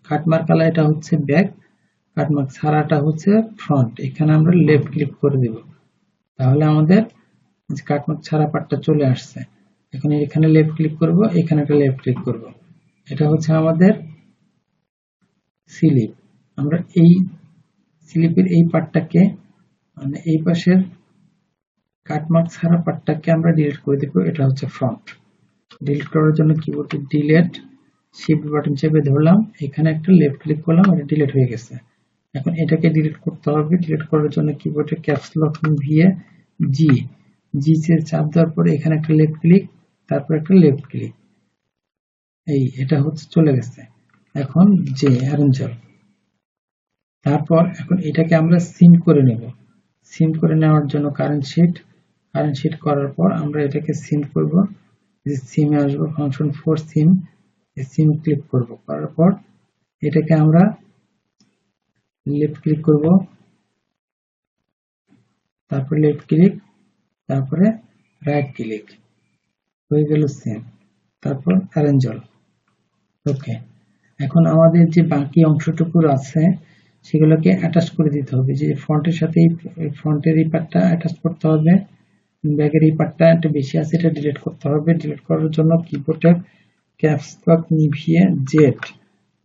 কাটমার্ক কালা এটা হচ্ছে ব্যাক, কাটমার্ক ছাড়াটা হচ্ছে ফ্রন্ট। এখানে আমরা লেফট ক্লিক করে দেব, তাহলে আমাদের কাটমার্ক ছাড়া পার্টটা চলে আসছে। এখন এখানে লেফট ক্লিক করব, এখানে একটা লেফট ক্লিক করব। এটা হচ্ছে আমাদের স্লিপ। আমরা এই স্লিপের এই পার্টটাকে মানে এই পাশের কাটমার্ক ছাড়া পার্টটাকে আমরা ডিলিট করে দেব। এটা হচ্ছে ফ্রন্ট। ডিলিট করার জন্য কিবোর্ডে ডিলিট শিফট বাটন চেপে ধরলাম, এখানে একটা লেফট ক্লিক করলাম, এটা ডিলিট হয়ে গেছে। এখন এটাকে ডিলিট করতে হবে। ডিলিট করার জন্য কিবোর্ডে ক্যাপস লক নিভিয়ে জি, জি চাপ দেওয়ার পরে এখানে একটা লেফট ক্লিক, তারপর একটা লেফট ক্লিক, এই এটা হচ্ছে চলে গেছে। এখন যে অ্যারেঞ্জার, তারপর এখন এটাকে আমরা সিম করে নেব। সিম করে নেওয়ার জন্য কারেন্ট শিট করার পর আমরা এটাকে সিম করব। যে সিমে আসবো ফাংশন 4 সিম, সিম ক্লিক করব, করার পর এটাকে আমরা লেফট ক্লিক করব, তারপর লেফট ক্লিক, তারপরে রাইট ক্লিক, হয়ে গেল সিম, তারপর অ্যারেঞ্জল। ওকে, এখন আমাদের যে বাকি অংশটুকু আছে সেগুলোকে অ্যাটাচ করে দিতে হবে। যে ফ্রন্টের সাথে ফ্রন্টের এই পার্টটা অ্যাটাচ করতে হবে, ব্যাকের এই পার্টটা একটা বেশি আছে এটা ডিলিট করতে হবে। ডিলিট করার জন্য কিবোর্ডের ক্যাপস লক নিভিয়ে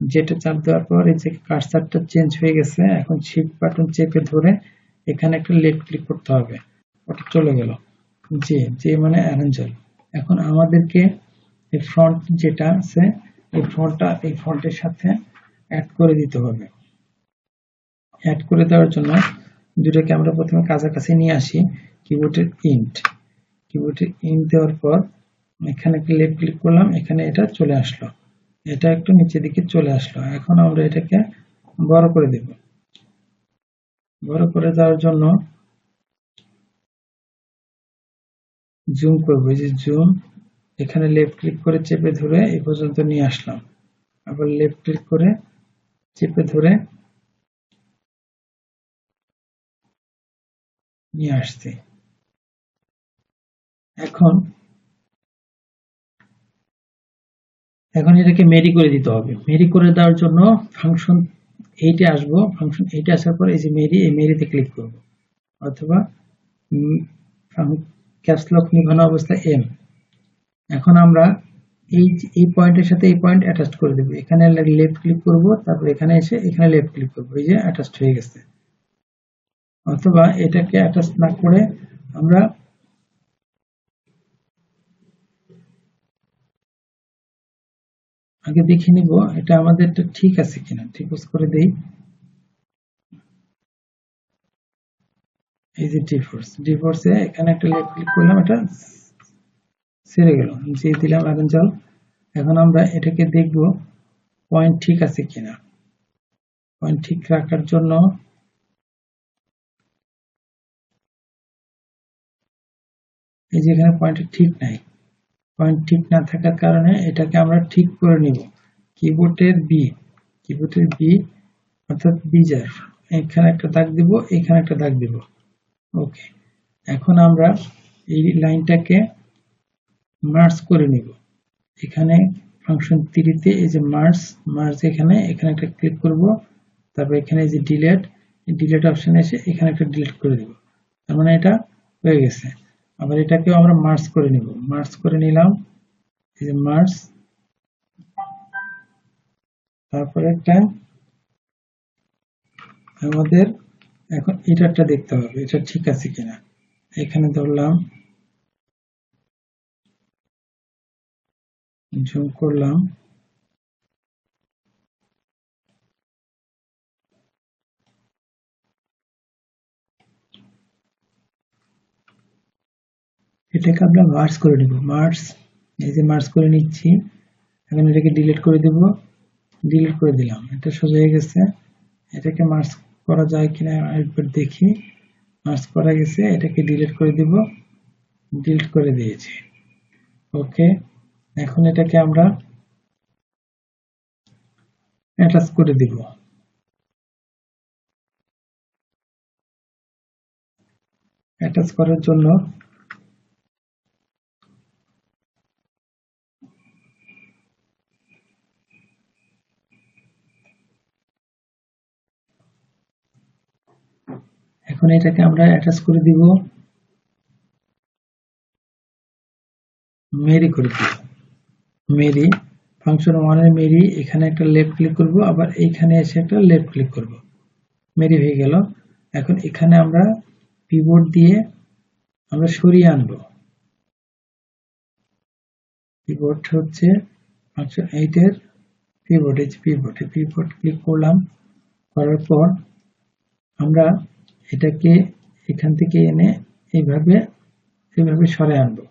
জেটে চাপ দেওয়ার পর এই যে কার্সারটা চেঞ্জ হয়ে গেছে, এখন শিফট বাটন চেপে ধরে এখানে একটা লেফট ক্লিক করতে হবে, ওটা চলে গেল। যে মানে অ্যারেঞ্জার। এখন আমাদেরকে ফ্রন্ট যেটা আছে এই ফন্টের সাথে অ্যাড করে দিতে হবে। অ্যাড করে দেওয়ার জন্য দুটোকে আমরা প্রথমে কাছাকাছি নিয়ে আসি। কিবোর্ডের ইন্ট দেওয়ার পর এখানে লেফট ক্লিক করলাম, এখানে এটা চলে আসলো, এটা একটু নিচের দিকে চলে আসলো। এখন আমরা এটাকে বড় করে দেব। বড় করে দেওয়ার জন্য জুম করব, এই যে জুম, এখানে লেফট ক্লিক করে চেপে ধরে এই পর্যন্ত নিয়ে আসলাম, আবার লেফট ক্লিক করে চেপে ধরে নিয়ে আসছি। এখন এটাকে মেরি করে দিতে হবে। মেরি করে দেওয়ার জন্য ফাংশন এইটে আসবো, ফাংশন এইটে আসার পর এই যে মেরি, এই মেরিতে ক্লিক করব, অথবা ক্যাপস লক নিভানো অবস্থা এম। এখন আমরা এই পয়েন্টের সাথে এই পয়েন্ট অ্যাটাচ করে দেব। এখানে লেফট ক্লিক করব, তারপর এখানে এসে এখানে লেফট ক্লিক করব, এই যে অ্যাটাচড হয়ে গেছে। অথবা এটাকে অ্যাটাচ না করে আমরা আগে দেখে নিব এটা আমাদেরটা ঠিক আছে কিনা। টিপোজ করে দেই, এই যে ডিফোর্সে এখানে একটা লেফট ক্লিক করলাম, এটা ছেড়ে গেল, নিচে দিলাম আগুন জল। এখন আমরা এটাকে দেখব পয়েন্ট ঠিক আছে কিনা। পয়েন্ট ঠিক রাখার জন্য এই যে এখানে পয়েন্ট ঠিক নাই, পয়েন্ট ঠিক না থাকার কারণে এটাকে আমরা ঠিক করে নিব। কিবোর্ডের বি অর্থাৎ বিজার, এখানে একটা দাগ দিব, এখানে একটা দাগ দিব। ওকে, এখন আমরা এই লাইনটাকে মার্জ করে নিব। এখানে ফাংশন 3 তে এই যে মার্জ এখানে একটা ক্লিক করব, তারপর এখানে এই যে ডিলিট অপশনে এসে এখানে একটা ডিলিট করে দেব। তার মানে এটা হয়ে গেছে। আবার এটাকেও আমরা মার্জ করে নিব। মার্জ করে নিলাম, এই যে মার্জ, তারপর একটা আমাদের এখন এটাটা দেখতে হবে এটা ঠিক আছে কিনা। এখানে ধরলাম, জুম করলাম, এটাকে আমরা মার্জ করে নিব। এই যে মার্জ করে নিচ্ছি। এখন এটাকে ডিলিট করে দেব, ডিলিট করে দিলাম, এটা সোজা হয়ে গেছে। এটাকে মার্জ করা যায় কিনা একবার দেখি। মার্জ করা গেছে, এটাকে ডিলিট করে দিব, ডিলিট করে দিয়েছি। ওকে, এখন এটাকে আমরা অ্যাটাচ করে দিব। অ্যাটাচ করার জন্য এখন এটাকে আমরা অ্যাটাচ করে দিব, মেরি করে দিব। মেরি ফাংশন 1 এর মেরি, এখানে একটা লেফট ক্লিক করব, আবার এইখানে এসে একটা লেফট ক্লিক করব, মেরি হয়ে গেল। এখন এখানে আমরা পিভট দিয়ে আমরা সরিয়ে আনবো। পিভট হচ্ছে ফাংশন 8 এর পিভট ক্লিক করলাম, করার পর আমরা এটাকে এখান থেকে এনে এইভাবে সরে আনবো।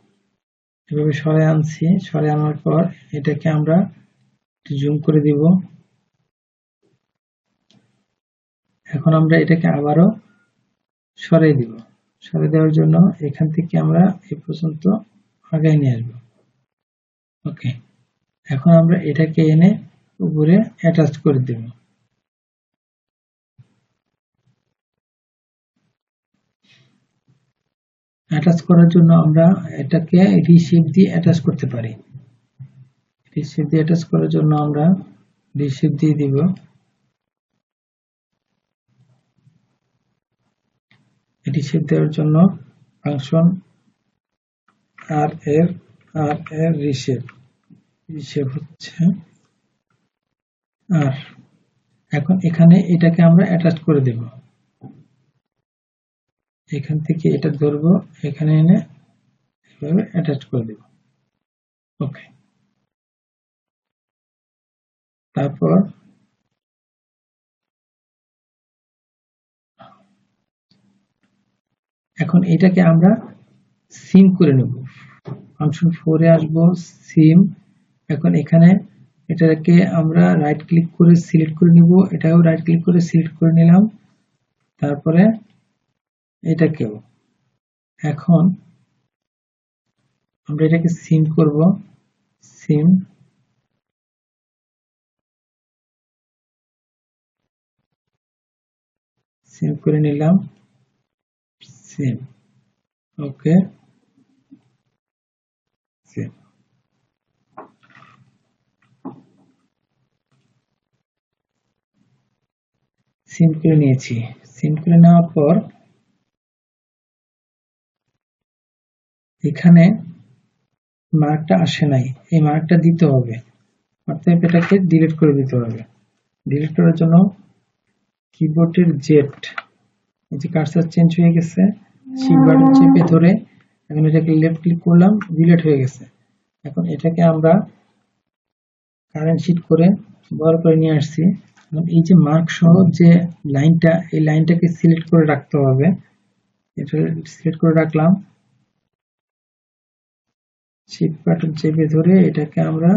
এভাবে সরে আনছি, সরে আনার পর এটাকে আমরা জুম করে দিব। এখন আমরা এটাকে আবারও সরিয়ে দিব। সরে দেওয়ার জন্য এখান থেকে আমরা এই পর্যন্ত আগায় নিয়ে আসবো। ওকে, এখন আমরা এটাকে এনে উপরে অ্যাটাচ করে দেব। অ্যাটাচ করার জন্য আমরা এটাকে রিশেপ দিয়ে অ্যাটাচ করতে পারি। রিশেপ দিয়ে অ্যাটাচ করার জন্য আমরা রিশেপ দিয়ে দিব। রিশেপ দেওয়ার জন্য ফাংশন আর এর রিশেপ হচ্ছে আর। এখন এখানে এটাকে আমরা অ্যাটাচ করে দেব। এখান থেকে এটা ধরবো, এখানে এনে এভাবে অ্যাটাচ করে দেব। ওকে, তারপর এখন এটাকে আমরা সিম করে নেব, ফাংশন 4 এ আসবো, সিম। এখন এখানে এটাকে আমরা রাইট ক্লিক করে সিলেক্ট করে নিব, এটাও রাইট ক্লিক করে সিলেক্ট করে নিলাম, তারপরে এটাকেও। এখন আমরা এটাকে সিম করব, সিম, সিম করে নিলাম, সিম, ওকে, সিম। সিম করে নিয়েছি। সিম করে নেওয়ার পর এখানে মার্কটা আসে নাই, এই মার্কটা দিতে হবে, অর্থাৎ এটাকে ডিলিট করে দিতে হবে। ডিলিট করার জন্য কিবোর্ডের জেড, এই যে কার্সার চেঞ্জ হয়ে গেছে, শিফট বাটন চেপে ধরে এখন এটাকে লেফট ক্লিক করলাম, ডিলিট হয়ে গেছে। এখন এটাকে আমরা কারেন্ট শিট করে বড় করে নিয়ে আসছি। এই যে মার্ক সহ যে লাইনটা, এই লাইনটাকে সিলেক্ট করে রাখতে হবে। এটা সিলেক্ট করে রাখলাম, শিফট বাটন চেপে ধরে এটাকে আমরা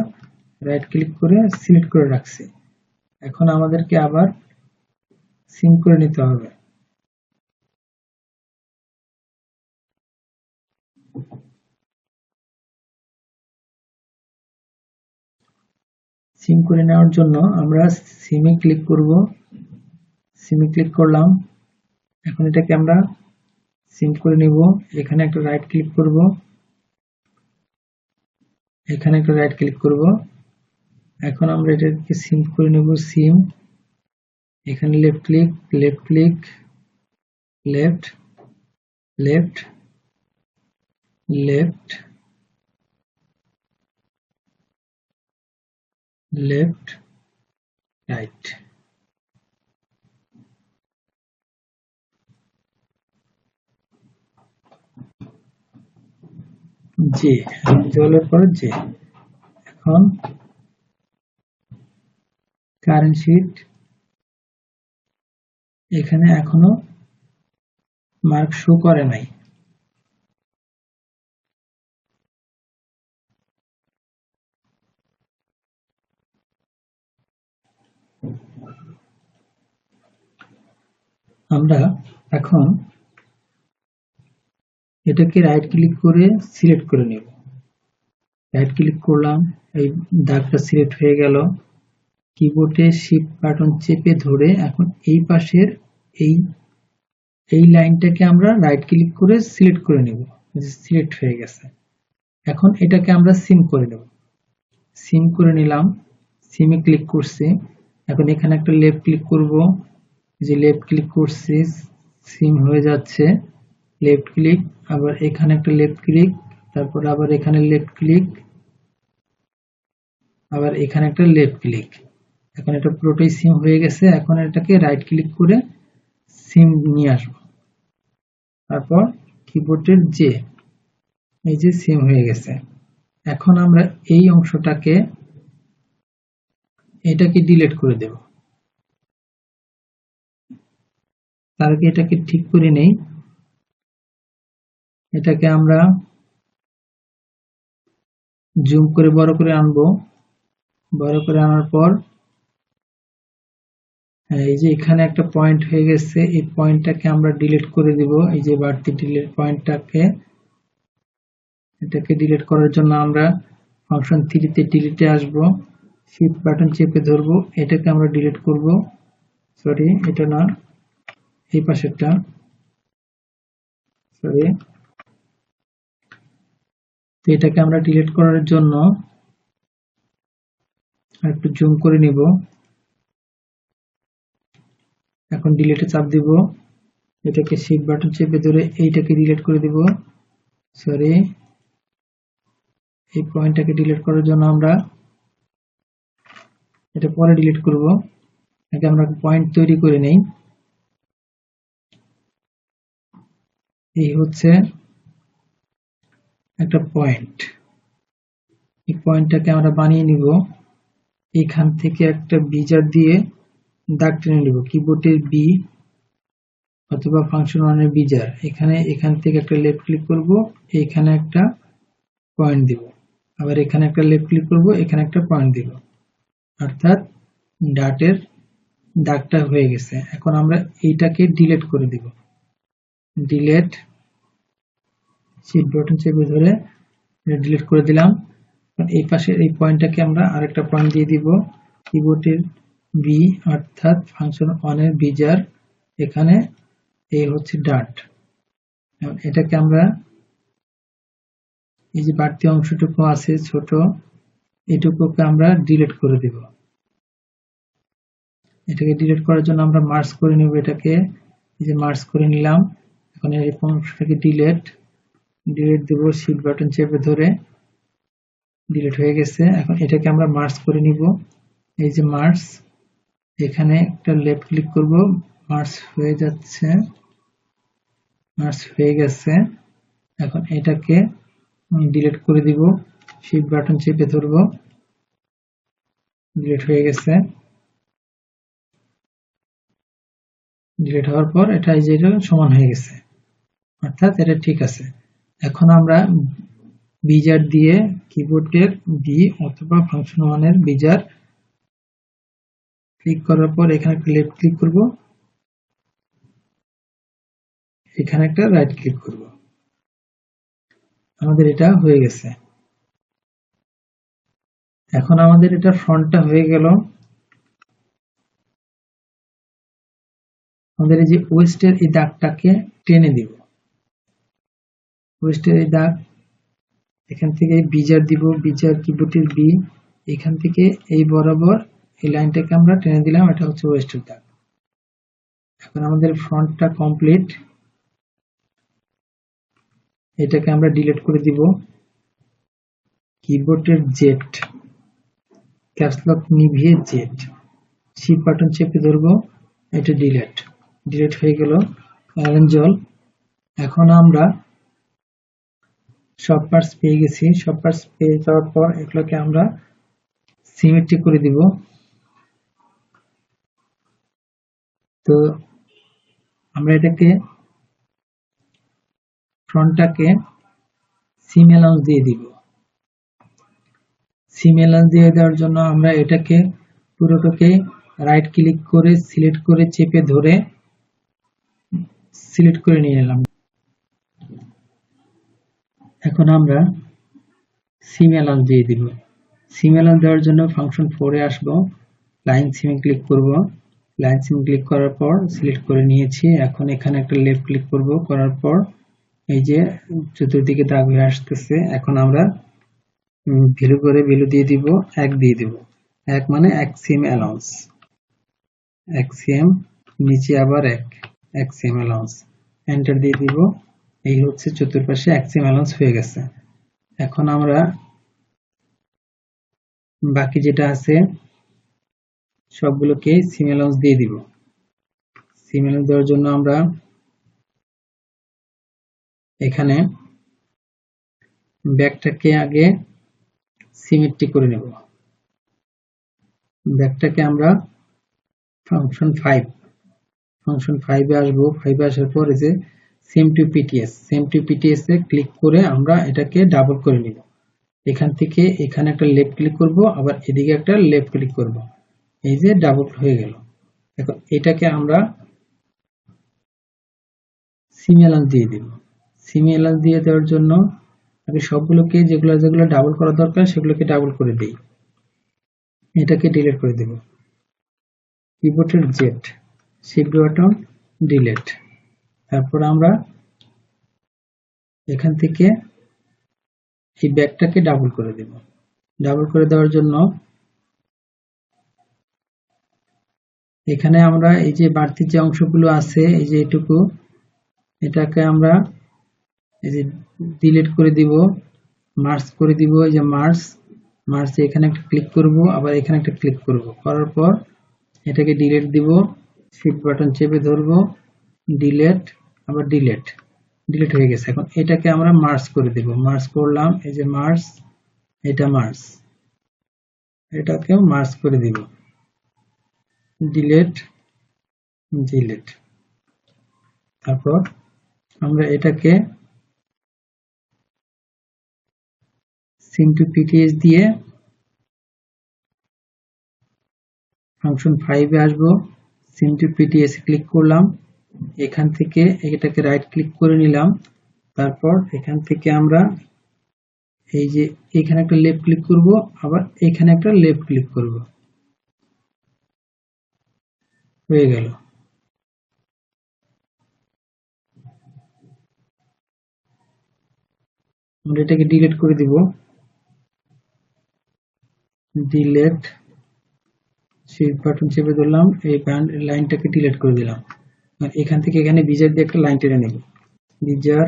রাইট ক্লিক করে সিলেক্ট করে রাখছি। এখন আমাদেরকে আবার সিম করে নিতে হবে। সিম করে নেওয়ার জন্য আমরা সিমে ক্লিক করব, সিমে ক্লিক করলাম। এখন এটাকে আমরা সিম করে নিব, এখানে একটা রাইট ক্লিক করব, এখানে একটা রাইট ক্লিক করব। এখন আমরা এটাকে সিম করে নেব, সিম, এখানে left click, left click, left, left, left, left, right. যে জলের পরে যে, এখন কারেন্ট শিট, এখানে এখনো মার্ক শো করে নাই। আমরা এখন এটাকে রাইট ক্লিক করে সিলেক্ট করে নেব। রাইট ক্লিক করলাম, এই দাগটা সিলেক্ট হয়ে গেল। কিবোর্ডে শিফট বাটন চেপে ধরে এখন এই পাশের এই লাইনটাকে আমরা রাইট ক্লিক করে সিলেক্ট করে নেব, সিলেক্ট হয়ে গেছে। এখন এটাকে আমরা সিম করে নেব, সিম করে নিলাম, সিমে ক্লিক করছি। এখন এখানে একটা লেফট ক্লিক করব, যে লেফট ক্লিক করছি, সিম হয়ে যাচ্ছে, লেফট ক্লিক, আবার এখানে একটা লেফট ক্লিক, তারপর আবার এখানে লেফট ক্লিক, আবার এখানে একটা লেফট ক্লিক। এখন এটা পুরোটাই সিম হয়ে গেছে। এখন এটাকে রাইট ক্লিক করে সিম নিয়ে আসবো, তারপর কিবোর্ডের যে, এই যে সিম হয়ে গেছে। এখন আমরা এই অংশটাকে, এটাকে ডিলিট করে দেব। তার আগে এটাকে ঠিক করে নেই, এটাকে আমরা জুম করে বড় করে আনবো। বড় করে আনার পর এই যে এখানে একটা পয়েন্ট হয়ে গেছে, এই পয়েন্টটাকে আমরা ডিলিট করে দিব। এই যে বাড়তি ডিলিট পয়েন্টটাকে, এটাকে ডিলিট করার জন্য আমরা ফাংশন 3 তে ডিলিটে আসব, শিফট বাটন চেপে ধরবো, এটাকে আমরা ডিলিট করব। সরি, এটা না, এই পাশেরটা, সরি। তো এটাকে আমরা ডিলিট করার জন্য একটু জুম করে নিব। এখন ডিলিটে চাপ দিব, এটাকে শিফট বাটন চেপে ধরে এইটাকে ডিলিট করে দিব। সরি, এই পয়েন্টটাকে ডিলিট করার জন্য আমরা এটা পরে ডিলিট করব, আগে আমরা পয়েন্ট তৈরি করে নেই। এই হচ্ছে একটা পয়েন্ট, এই পয়েন্টটাকে আমরা বানিয়ে নিব। এখান থেকে একটা বিজার দিয়ে দাগ টেনে নেব, কিবোর্ডের বি অথবা ফাংশন ওয়ানের বিজার, এখান থেকে একটা লেফট ক্লিক করব, এখানে একটা পয়েন্ট দিব, আবার এখানে একটা লেফট ক্লিক করব, এখানে একটা পয়েন্ট দিব, অর্থাৎ ডাটের দাগটা হয়ে গেছে। এখন আমরা এইটাকে ডিলিট করে দিব, ডিলিট, শিফট বাটন চেপে ধরে ডিলিট করে দিলাম। এই পাশের এই পয়েন্টটাকে আমরা আরেকটা পয়েন্ট দিয়ে দিব, কিবোর্ডের বি অর্থাৎ ফাংশন ওয়ানের বিজার, এখানে এই হচ্ছে ডাট। এটাকে আমরা এই যে বাড়তি অংশটুকু আছে ছোট, এটুকুকে আমরা ডিলিট করে দিব। এটাকে ডিলিট করার জন্য আমরা মার্জ করে নেব, এটাকে এই যে মার্জ করে নিলাম। এখন এই অংশটাকে ডিলিট দেব, শিফট বাটন চেপে ধরে ডিলিট হয়ে গেছে। এখন এটাকে আমরা মার্জ করে নিব, এই যে মার্জ, এখানে একটা লেফট ক্লিক করব, মার্জ হয়ে যাচ্ছে, মার্জ হয়ে গেছে। এখন এটাকে ডিলিট করে দিব, শিফট বাটন চেপে ধরবো, ডিলিট হয়ে গেছে। ডিলিট হওয়ার পর এটা এই যে সমান হয়ে গেছে, অর্থাৎ এটা ঠিক আছে। এখন আমরা বিজার দিয়ে কিবোর্ডের বি অথবা ফাংশন ওয়ানের বিজার ক্লিক করার পর এখানে একটা লেফট ক্লিক করব, এখানে একটা রাইট ক্লিক করব, আমাদের এটা হয়ে গেছে। এখন আমাদের এটা ফ্রন্টটা হয়ে গেল। আমাদের এই যে ওয়েস্টের এই দাগটাকে টেনে দিব, ওয়েস্টের এই দাগ, এখান থেকে বিজার দিব, বিজার কিবোর্ডের বি, এখান থেকে এই বরাবর এই লাইনটাকে আমরা টেনে দিলাম, এটা হচ্ছে ওয়েস্টের দাগ। এখন আমাদের ফ্রন্টটা কমপ্লিট, এটাকে আমরা ডিলিট করে দিব, কিবোর্ডের জেড, ক্যাপস লক নিভিয়ে জেড, শিফট বাটন চেপে ধরবো, এটা ডিলিট হয়ে গেল। অ্যারেঞ্জল, এখন আমরা সব পার্টস পেয়ে গেছি। সব পার্টস পেয়ে যাওয়ার পর এগুলোকে আমরা সিমেট্রি করে দিব। তো আমরা এটাকে ফ্রন্টটাকে সিম অ্যালাউন্স দিয়ে দিব। সিম অ্যালাউন্স দিয়ে দেওয়ার জন্য আমরা এটাকে পুরোটাকে রাইট ক্লিক করে সিলেক্ট করে চেপে ধরে সিলেক্ট করে নিয়ে নিলাম। এখন আমরা সিম অ্যালাউন্স দিয়ে দিব। সিম অ্যালাউন্স দেওয়ার জন্য ফাংশন 4 এ আসবো, লাইন সিমে ক্লিক করব, লাইন সিম ক্লিক করার পর সিলেক্ট করে নিয়েছি। এখন এখানে একটা লেফট ক্লিক করব, করার পর এই যে চতুর্দিকে দাগ হয়ে আসতেছে। এখন আমরা ভ্যালু দিয়ে দিব, 1 দিয়ে দিব। 1 মানে 1 সিম অ্যালাউন্স, 1 সিএম, নিচে আবার 1 সিম অ্যালাউন্স, এন্টার দিয়ে দিব। এই হচ্ছে চতুর্পাশে 1 সিম অ্যালাউন্স হয়ে গেছে। এখন আমরা বাকি যেটা আছে সবগুলোকে সিম অ্যালাউন্স দিয়ে দিব। সিম অ্যালাউন্স দেওয়ার জন্য আমরা এখানে ব্যাকটাকে আগে সিমেট্রি করে নেব। ব্যাকটাকে আমরা ফাংশন 5 এ আসবো। 5 এ আসার পর এই যে same to PTS A click করে আমরা এটাকে ডাবল করে নিব। এখান থেকে এখানে একটা লেফট ক্লিক করব, আবার এদিকে একটা লেফট ক্লিক করব, এই যে ডাবল হয়ে গেল। এখন এটাকে আমরা সিম অ্যালাউন্স দিয়ে দিব। সিম অ্যালাউন্স দিয়ে দেওয়ার জন্য আগে সবগুলোকে যেগুলো ডাবল করা দরকার সেগুলোকে ডাবল করে দেই, এটাকে ডিলিট করে দেব। কিবোর্ডের জেড, শিফট বাটন, ডিলিট। তারপর আমরা এখান থেকে এই ব্যাকটাকে ডাবল করে দেব। ডাবল করে দেওয়ার জন্য এখানে আমরা এই যে বাড়তি যে অংশগুলো আছে, এই যে এটুকু, এটাকে আমরা এই যে ডিলিট করে দিব, মার্জ করে দিব। এই যে মার্জ এখানে একটা ক্লিক করব, আবার এখানে একটা ক্লিক করব, করার পর এটাকে ডিলিট দিব, শিফট বাটন চেপে ধরবো, ডিলিট, আবার ডিলিট হয়ে গেছে। এখন এটাকে আমরা মার্জ করে দেব। মার্জ করলাম, এই যে মার্জ, এটা মার্জ। এটাকেও মার্জ করে দিব, ডিলিট ডিলিট। তারপর আমরা এটাকে সিম টু পিটিএস দিয়ে ফাংশন 5 এ আসবো, সিম টু পিটিএস ক্লিক করলাম, এখান থেকে এটাকে রাইট ক্লিক করে নিলাম। তারপর এখান থেকে আমরা এই যে এখানে একটা লেফট ক্লিক করব, আবার এখানে একটা লেফট ক্লিক করব, হয়ে গেল। আমরা এটাকে ডিলিট করে দিব, ডিলিট, শিফট বাটন চেপে ধরলাম, এই লাইনটাকে ডিলিট করে দিলাম। এখান থেকে এখানে বিজার দিয়ে একটা লাইন টেনে নেব, বিজার।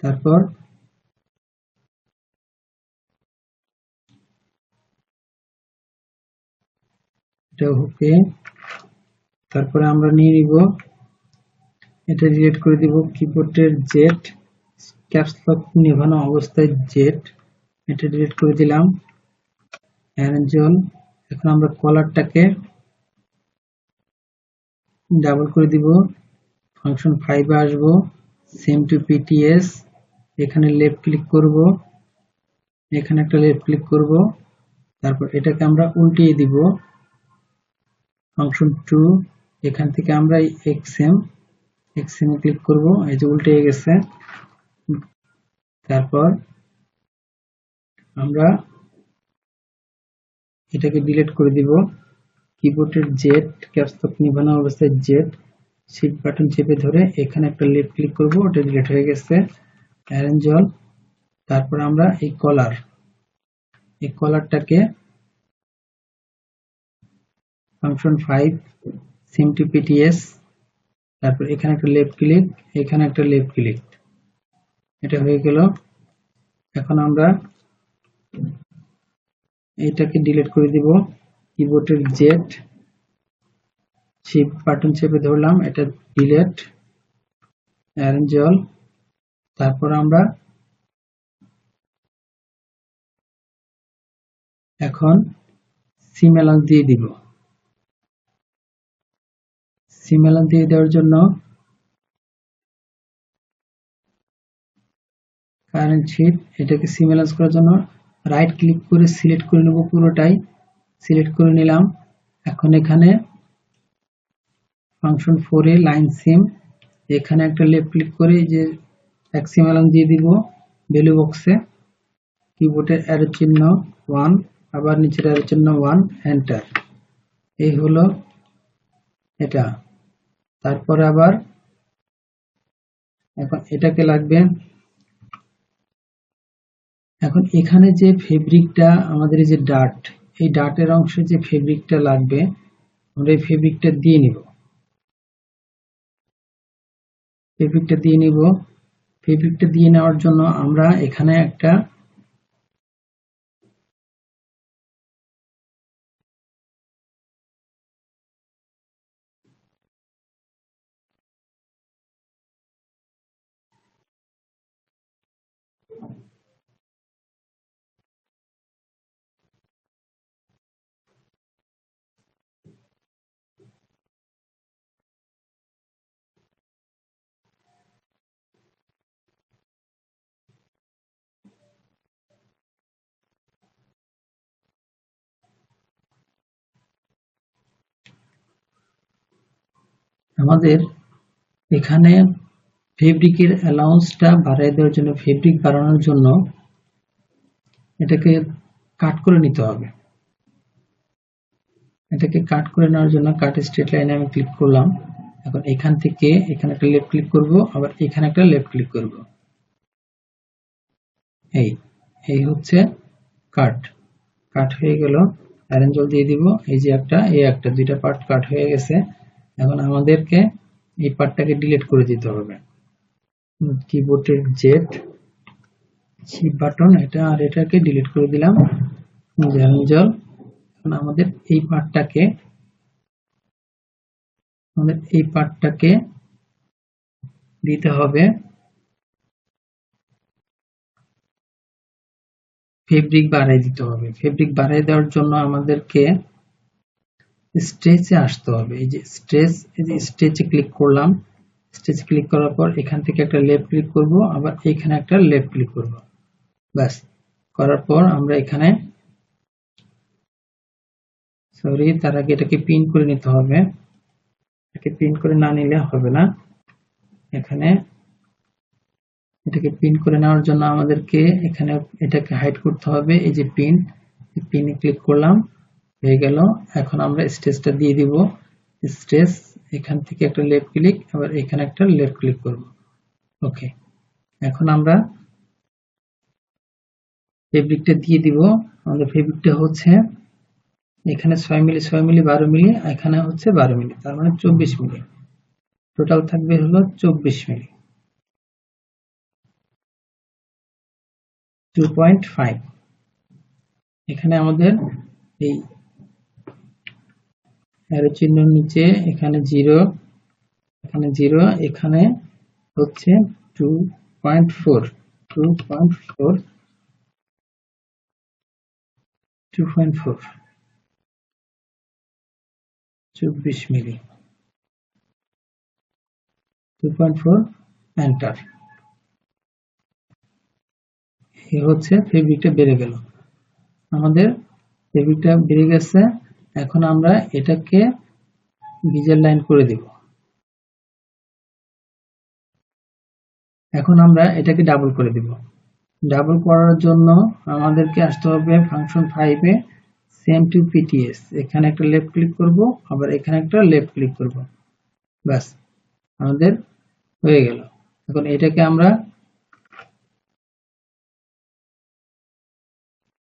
তারপর এটা ওকে। তারপরে আমরা নিয়ে নিব, এটা ডিলিট করে দিব কিবোর্ডের জেড, ক্যাপস লক নেভানো অবস্থায় জেড, এটা ডিলিট করে দিলাম। অ্যারেঞ্জল, এখন আমরা কলারটাকে ডাবল করে দিব, ফাংশন 5 এ আসবো, সিম টু পিটিএস, এখানে লেফট ক্লিক করব, এখানে একটা লেফট ক্লিক করব, তারপর এটাকে আমরা উল্টিয়ে দিব, ফাংশন 2, এখান থেকে আমরা এক্সএম এ ক্লিক করব, এই যে উল্টে গেছে। তারপর আমরা এটাকে ডিলিট করে দিব, কিবোর্ডের জেড, ক্যাপস লক নিভানো অবস্থায় জেড, শিফট বাটন চেপে ধরে এখানে একটা লেফট ক্লিক করব, ওটা ডিলিট হয়ে গেছে। অ্যারেঞ্জল, তারপর আমরা এই কলারটাকে ফাংশন 5, সিম টু পিটিএস, তারপর এখানে একটা লেফট ক্লিক, এখানে একটা লেফট ক্লিক, এটা হয়ে গেল। এখন আমরা এটাকে ডিলিট করে দিব, কিবোর্ডের জেড, শিফট বাটন চেপে ধরলাম, এটা ডিলিট, অ্যারেঞ্জল। তারপর আমরা এখন সিমেলাল দিয়ে দিব, সিমেলাল দিয়ে দেওয়ার জন্য কারেন্ট শিট, এটাকে সিমেলাইজ করার জন্য রাইট ক্লিক করে সিলেক্ট করে নেব, পুরোটাই সিলেক্ট করে নিলাম। এখন এখানে ফাংশন 4 এ লাইন সিম, এখানে একটা লেফট ক্লিক করে এই যে এক সিমেলাম দিয়ে দিব ভ্যালু বক্সে, কিবোর্ডের অ্যারো চিহ্ন 1, আবার নিচের অ্যারো চিহ্ন 1, এন্টার। এই হলো এটা। তারপরে আবার এখন এটাকে লাগবে, এখন এখানে যে ফেব্রিকটা আমাদের এই যে ডার্ট, এই ডার্টের অংশে যে ফেব্রিকটা লাগবে, আমরা এই ফেব্রিকটা দিয়ে নিব, ফেব্রিকটা দিয়ে নেওয়ার জন্য আমরা এখানে একটা আমাদের এখানে ফেব্রিকের অ্যালাউন্সটা বাড়ায় দেওয়ার জন্য, ফেব্রিক বাড়ানোর জন্য এটাকে কাট করে নিতে হবে। এটাকে কাট করে নেওয়ার জন্য কাট স্ট্রেট লাইনে আমি ক্লিক করলাম। এখন এখান থেকে এখানে একটা লেফট ক্লিক করব, আবার এখানে একটা লেফট ক্লিক করব, এই হচ্ছে কাট হয়ে গেল। অ্যারেঞ্জল দিয়ে দিব, এই যে একটা দুইটা পার্ট কাট হয়ে গেছে। এখন আমাদেরকে এই পার্টটাকে ডিলিট করে দিতে হবে, কিবোর্ডের জেড, শিফট বাটন, এটা আর এটাকে ডিলিট করে দিলাম, অ্যারেঞ্জল। এখন আমাদের এই পার্টটাকে দিতে হবে ফেব্রিক বাড়াই দিতে হবে। ফেব্রিক বাড়াই দেওয়ার জন্য আমাদেরকে স্ট্রেচে আসতে হবে। এই যে স্ট্রেচ, এই যে স্ট্রেচে ক্লিক করলাম। স্ট্রেচে ক্লিক করার পর এখান থেকে একটা লেফট ক্লিক করব, আবার এখানে একটা লেফট ক্লিক করব। ব্যাস, করার পর আমরা এখানে তার আগে এটাকে পিন করে নিতে হবে। এটাকে পিন করে না নিলে হবে না। এখানে এটাকে পিন করে নেওয়ার জন্য আমাদেরকে এখানে এটাকে হাইড করতে হবে। এই যে পিনে ক্লিক করলাম, হয়ে গেল। এখন আমরা স্ট্রেচটা দিয়ে দিব। স্ট্রেচ, এখান থেকে একটা লেফট ক্লিক, আবার এখানে একটা লেফট ক্লিক করব। ওকে, এখন আমরা ফেব্রিকটা দিয়ে দিব। আমাদের ফেব্রিকটা হচ্ছে এখানে 6 মিলি 6 মিলি 12 মিলি, এখানে হচ্ছে 12 মিলি, তার মানে 24 মিলি। টোটাল থাকবে হলো 24 মিলি, 2.5। এখানে আমাদের এই অ্যারো চিহ্নের নিচে এখানে 0, এখানে 0, এখানে হচ্ছে 2.4, 2.4, 2.4, 24 মিলি, 2.4, এন্টার। এই হচ্ছে ফেব্রিকটা বেড়ে গেল। আমাদের ফেব্রিকটা বেড়ে গেছে। এখন আমরা এটাকে বিজের লাইন করে দিব। এখন আমরা এটাকে ডাবল করে দিব। ডাবল করার জন্য আমাদেরকে আসতে হবে function 5 A same to PTS. এখানে একটা লেফট ক্লিক করব, আবার এখানে একটা লেফট ক্লিক করব। ব্যাস, আমাদের হয়ে গেল। এখন এটাকে আমরা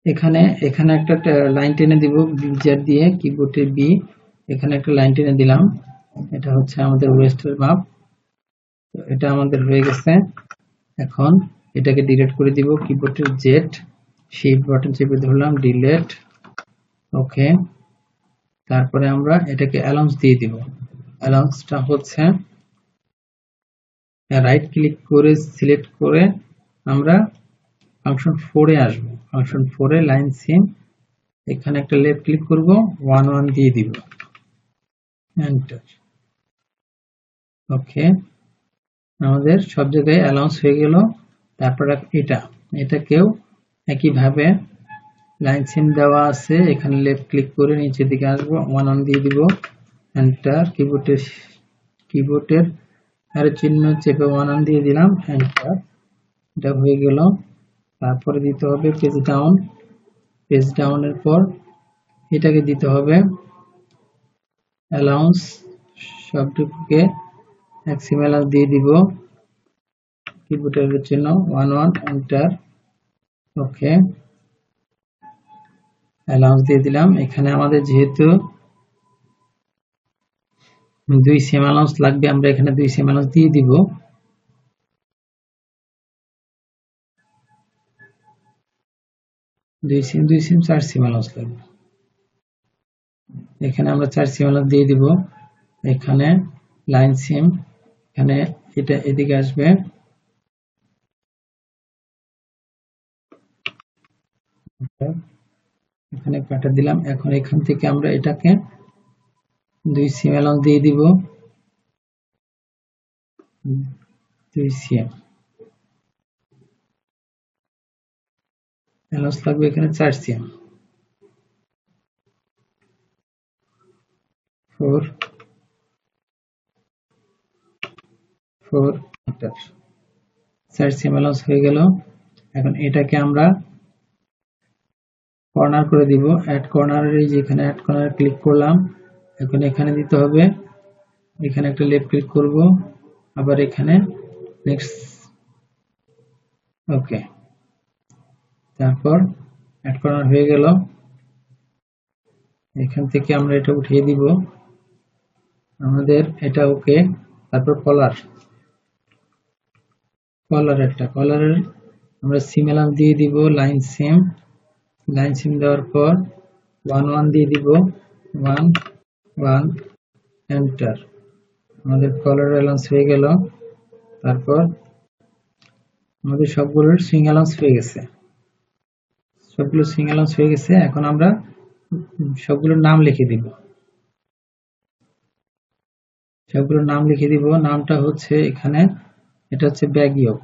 এখানে একটা লাইন টেনে দিব বিজার দিয়ে, কিবোর্ডে বি, এখানে একটা লাইন টেনে দিলাম। এটা হচ্ছে আমাদের ওয়েস্টের মাপ। এটা আমাদের হয়ে গেছে। এখন এটাকে ডিলিট করে দিব, কিবোর্ডের জেড, শিফট বাটন চেপে ধরলাম, ডিলিট। ওকে, তারপরে আমরা এটাকে অ্যালাউন্স দিয়ে দিব। অ্যালাউন্সটা হচ্ছে রাইট ক্লিক করে সিলেক্ট করে আমরা ফাংশন 4 এ আসবো। ফাংশন 4 এ লাইন সিম, এখানে একটা লেফট ক্লিক করব, 1 দিয়ে দিব, এন্টার। ওকে, আমাদের সব জায়গায় অ্যালাউন্স হয়ে গেল। তারপর এটাকেও একইভাবে লাইন সিম দেওয়া আছে, এখানে লেফট ক্লিক করে নিচের দিকে আসবো, 1 দিয়ে দিব, এন্টার। কিবোর্ডের আর চিহ্ন চেপে 1 দিয়ে দিলাম, এন্টার। এটা হয়ে গেল। তারপরে দিতে হবে পেজ ডাউন। পেজ ডাউনের পর এটাকে দিতে হবে অ্যালাউন্স, সবটুকুকে ম্যাক্সিমাম দিয়ে দিব, কিবোর্ডের চিহ্ন 1 এন্টার। ওকে, অ্যালাউন্স দিয়ে দিলাম। এখানে আমাদের যেহেতু 2 সিম অ্যালাউন্স লাগবে, আমরা এখানে 2 সিম অ্যালাউন্স দিয়ে দিব। 2 সিম 4 সিম অ্যালাউন্স লাগবে। এখানে আমরা 4 সিম অ্যালাউন্স দিয়ে দিব। এখানে লাইন সিম, এখানে এটা এদিকে আসবে, এখানে কাটা দিলাম। এখন এখান থেকে আমরা এটাকে 2 সিম অ্যালাউন্স দিয়ে দিব, 2 সিম অ্যালাউন্স লাগবে, এখানে 4 সিম, 4 এন্টার। 4 সিম অ্যালাউন্স হয়ে গেল। এখন এটাকে আমরা কর্নার করে দিব। অ্যাড কর্নারে, যেখানে অ্যাড কর্নারে ক্লিক করলাম, এখন এখানে দিতে হবে, এখানে একটা লেফট ক্লিক করব, আবার এখানে নেক্সট। ওকে, তারপর অ্যাড কর্নার হয়ে গেল। এখান থেকে আমরা এটা উঠিয়ে দিব, আমাদের এটা ওকে। তারপর কলারের আমরা সিম অ্যালাউন্স দিয়ে দিব, লাইন সিম দেওয়ার পর 1 দিয়ে দিব, 1 এন্টার। আমাদের কলার অ্যালাউন্স হয়ে গেল। তারপর আমাদের সবগুলোর সুইং অ্যালাউন্স হয়ে গেছে। সবগুলো সুইং অ্যালাউন্স হয়ে গেছে। এখন আমরা সবগুলোর নাম লিখে দিব। সবগুলোর নাম লিখে দিব। নামটা হচ্ছে এখানে, এটা হচ্ছে ব্যাক ইয়ক।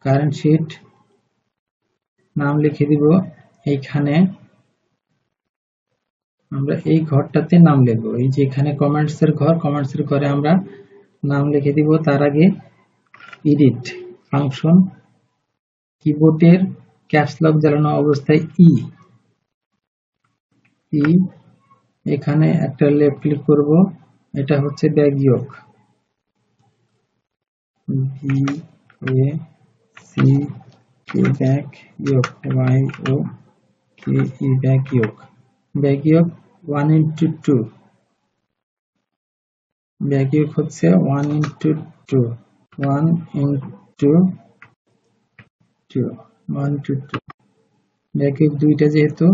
কারেন্ট শিট নাম লিখে দিব। এইখানে আমরা এই ঘরটাতে নাম লিখব। এই যে এখানে কমেন্টস এর ঘর, কমেন্টস এর ঘরে আমরা নাম লিখে দিব। তার আগে এডিট ফাংশন, কিবোর্ডের ক্যাপস লক জ্বালানো অবস্থায় ই এখানে একটা লেফট ক্লিক করব। এটা হচ্ছে back yoke, B A C K back yoke, Y O K E back yoke. ব্যাক ইয়ক 1:2, ব্যাক ইয়ক হচ্ছে 1:2, 1:2, 1:2। ব্যাক ইয়ক দুইটা যেহেতু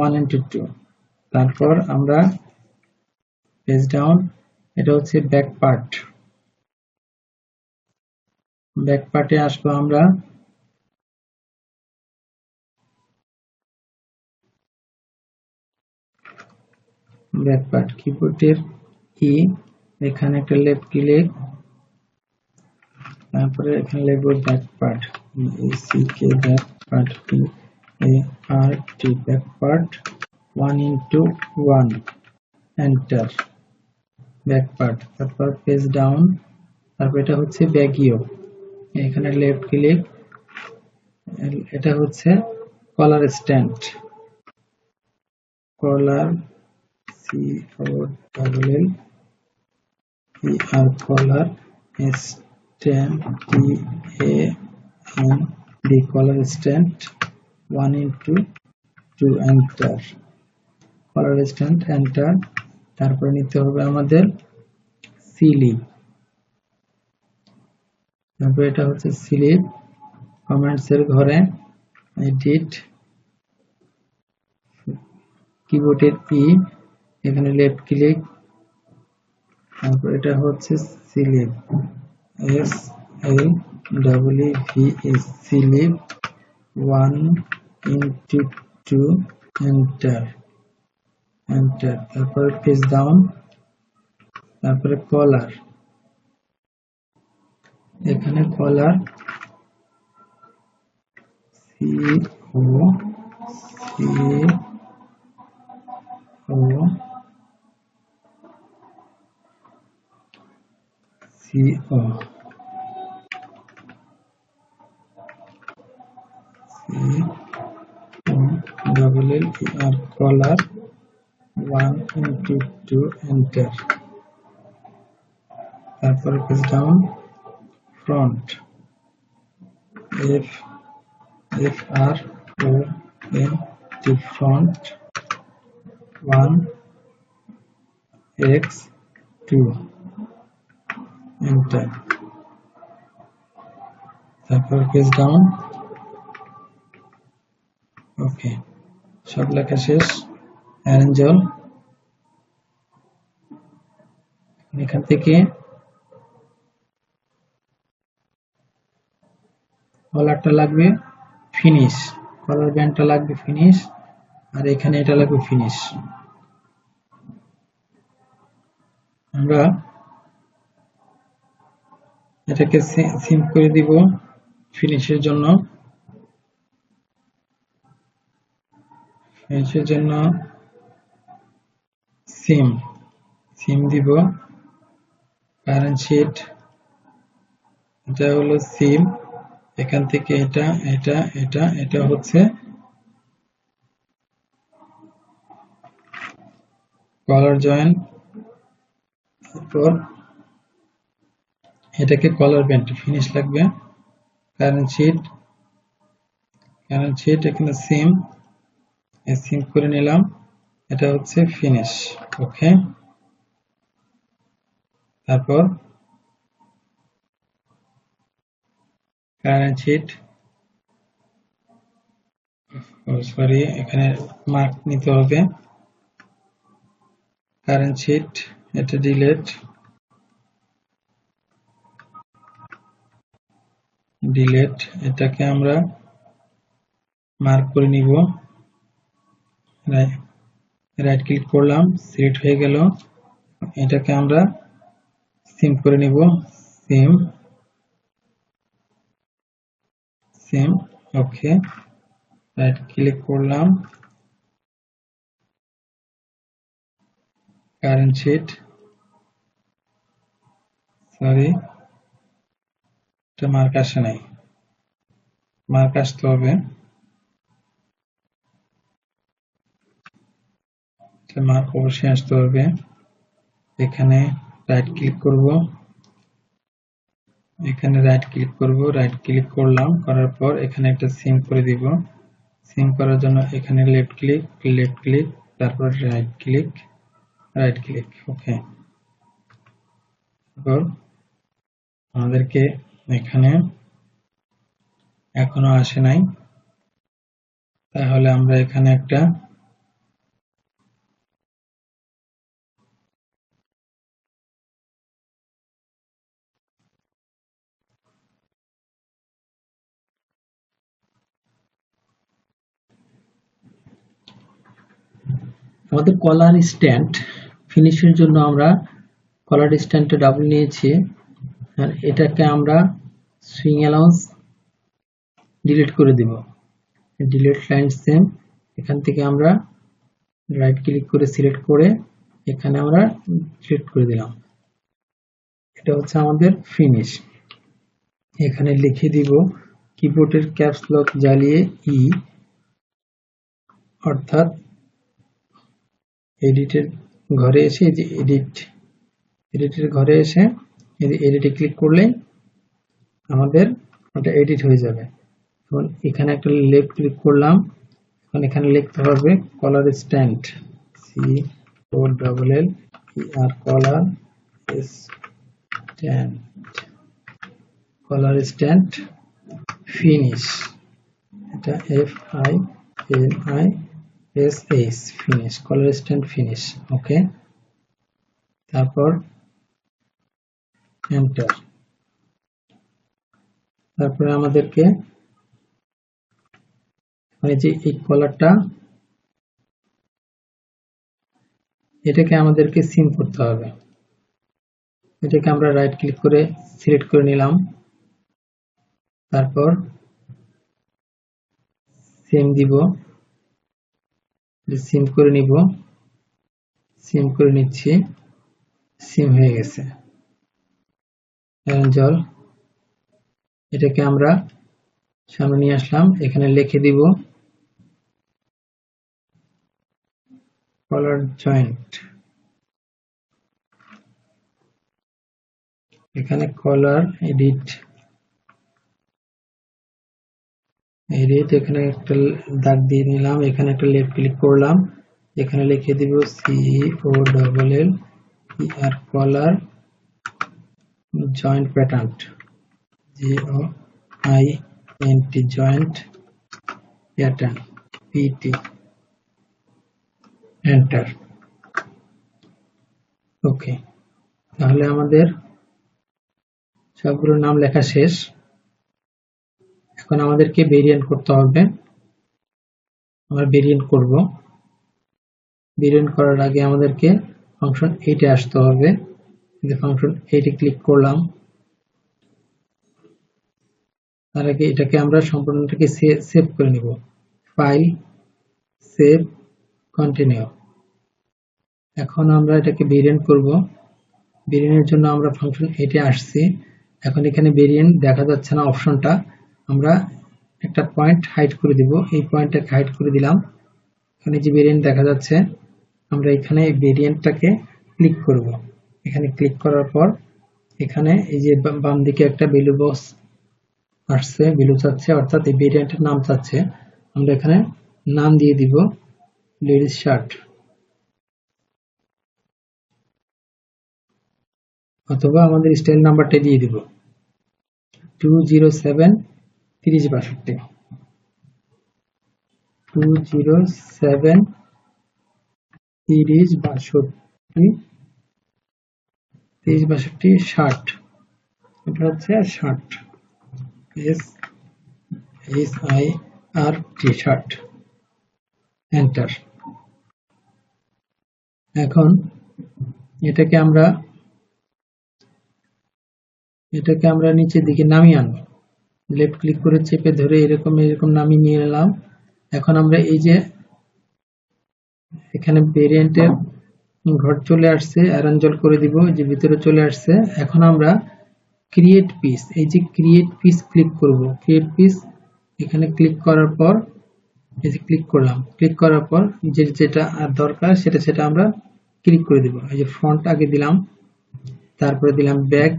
1:2। তারপর আমরা পেজ ডাউন, এটা হচ্ছে ব্যাক পার্ট। ব্যাক পার্টে আসবো আমরা। ব্যাক পার্ট কিবোর্ডের ই, এখানে একটা লেফট ক্লিক, তারপরে এখানে লিখব back part, B A C K back part, P A R T back part 1:1, enter. Back part, তারপর পেজ ডাউন, তারপর এটা হচ্ছে ব্যাক ইয়ক, এখানে লেফট ক্লিক, এটা হচ্ছে কলার স্ট্যান্ড, কলার COLLER কলার স্ট্যান্ড TAND কলার স্ট্যান্ড 1:2, এন্টার। কলার স্ট্যান্ড এন্টার। তারপরে নিতে হবে আমাদের স্লিপ, তারপরে এটা হচ্ছে স্লিপ, কমেন্টস এর ঘরে এডিট, কিবোর্ডের ই, এখানে লেফট ক্লিক, তারপর এটা হচ্ছে sleeve, SLEEP, sleeve 1:2, enter, enter. তারপরে পেজ ডাউন, তারপরে কলার, এখানে কলার কলার 1:2, এন্টার। তারপরে page down, front, FRONT, front 1:2, enter. তারপর পেজ ডাউন, ওকে, সব লেখা শেষ। অ্যারেঞ্জ অল, এখান থেকে কলারটা লাগবে ফিনিশ, কলার ব্যান্ডটা লাগবে ফিনিশ, আর এখানে এটা লাগবে ফিনিশ। আমরা এটাকে সিম করে দিব ফিনিশের জন্য। ফিনিশের জন্য সিম দিব। কারেন্ট শিট, এটা হলো সিম, এখান থেকে এটা হচ্ছে কলার জয়েন্ট, তারপর এটাকে কলার ব্যান্ড ফিনিশ লাগবে। কারেন্ট শিট এখানে সিম করে নিলাম, এটা হচ্ছে ফিনিশ, ওকে। তারপর কারেন্ট শিট, সরি এখানে মার্ক নিতে হবে। কারেন্ট শিট, এটা ডিলেট, এটাকে আমরা মার্ক করে নিব, রাইট ক্লিক করলাম, সিলেক্ট হয়ে গেল। এটাকে আমরা সিম করে নিব, সিম ওকে, রাইট ক্লিক করলাম, কারেন্ট শিট, সরি এটা মার্ক আসে নাই, মার্ক আসতে হবে, মার্ক অবশ্যই আসতে হবে। এখানে রাইট ক্লিক করব, এখানে রাইট ক্লিক করব, রাইট ক্লিক করলাম, করার পর এখানে একটা সিম করে দিব। সিম করার জন্য এখানে লেফট ক্লিক, তারপর রাইট ক্লিক, ওকে। তারপর আমাদেরকে এখানে এখনো আসে নাই, তাহলে আমরা এখানে একটা আমাদের কলার স্ট্যান্ড ফিনিশের জন্য আমরা কলার স্ট্যান্ডটা ডাবল নিয়েছি, আর এটাকে আমরা সুইং অ্যালাউন্স ডিলিট করে দিব, ডিলিট লাইন সেম, এখান থেকে আমরা রাইট ক্লিক করে সিলেক্ট করে এখানে আমরা ডিলিট করে দিলাম। এটা হচ্ছে আমাদের ফিনিশ। এখানে লিখে দিব কিবোর্ডের ক্যাপস লক জ্বালিয়ে ই, অর্থাৎ এডিটের ঘরে এসে যে এডিটের ঘরে এসে এডিটে ক্লিক করলে আমাদের ওটা এডিট হয়ে যাবে। এখন এখানে একটা লেফট ক্লিক করলাম, এখন এখানে লিখতে হবে কলার স্ট্যান্ড, COLLER কলার স্ট্যান্ড ফিনিশ, এটা FINISH ফিনিশ, কলার স্ট্যান্ড ফিনিশ, ওকে। তারপর এন্টার। তারপরে আমাদেরকে এই যে এই কলারটা, এটাকে আমাদেরকে সিম করতে হবে। এটাকে আমরা রাইট ক্লিক করে সিলেক্ট করে নিলাম, তারপর সিম দিব, সিম করে নিব, সিম করে নিচ্ছি, সিম হয়ে গেছে। জল, এটাকে আমরা সামনে নিয়ে আসলাম, এখানে লিখে দিব কলার জয়েন্ট, এখানে কলার এডিট, এখানে একটা দাগ দিয়ে নিলাম, এখানে একটা লেফট ক্লিক করলাম, এখানে লিখে দিব COLLER collar joint pattern, JOINT joint pattern PT, enter, okay. তাহলে আমাদের সবগুলোর নাম লেখা শেষ। এখন আমাদেরকে ভেরিয়েন্ট করতে হবে, আমরা ভেরিয়েন্ট করব। ভেরিয়েন্ট করার আগে আমাদেরকে ফাংশন 8 এ আসতে হবে, ফাংশন 8 এ ক্লিক করলাম, তার আগে এটাকে আমরা সম্পূর্ণটাকে সেভ করে নিব, ফাইল, সেভ, কন্টিনিউ। এখন আমরা এটাকে ভেরিয়েন্ট করব। ভেরিয়েন্টের জন্য আমরা ফাংশন 8 এ আসছি, এখন এখানে ভেরিয়েন্ট দেখা যাচ্ছে না অপশনটা, আমরা একটা পয়েন্ট হাইড করে দিব, এই পয়েন্টটাকে হাইড করে দিলাম, এখানে যে ভেরিয়েন্ট দেখা যাচ্ছে, আমরা এখানে এই ভেরিয়েন্টটাকে ক্লিক করব। এখানে ক্লিক করার পর এখানে এই যে বাম দিকে একটা ভ্যালু বক্স আসছে, ভ্যালু চাচ্ছে, অর্থাৎ এই ভেরিয়েন্টের নাম চাচ্ছে, আমরা এখানে নাম দিয়ে দিব লেডিস শার্ট, অথবা আমাদের স্টাইল নাম্বারটা দিয়ে দিব 207 3062, 207 3062 শার্ট, এটা হচ্ছে শার্ট, SHIRT আর টি-শার্ট, এন্টার। এখন এটাকে আমরা নিচের দিকে নামিয়ে আনবো, লেফট ক্লিক করে চেপে ধরে এরকম নামিয়ে নিয়ে এলাম। এখন আমরা এই যে এখানে ভেরিয়েন্টের ঘর চলে আসছে, অ্যারেঞ্জল করে দিব, যে ভিতরে চলে আসছে। এখন আমরা ক্রিয়েট পিস, এই যে ক্রিয়েট পিস ক্লিক করব। ক্রিয়েট পিস এখানে ক্লিক করার পর এই যে ক্লিক করলাম, ক্লিক করার পর যেটা আর দরকার সেটা আমরা ক্লিক করে দিব। এই যে ফন্ট আগে দিলাম, তারপরে দিলাম ব্যাক,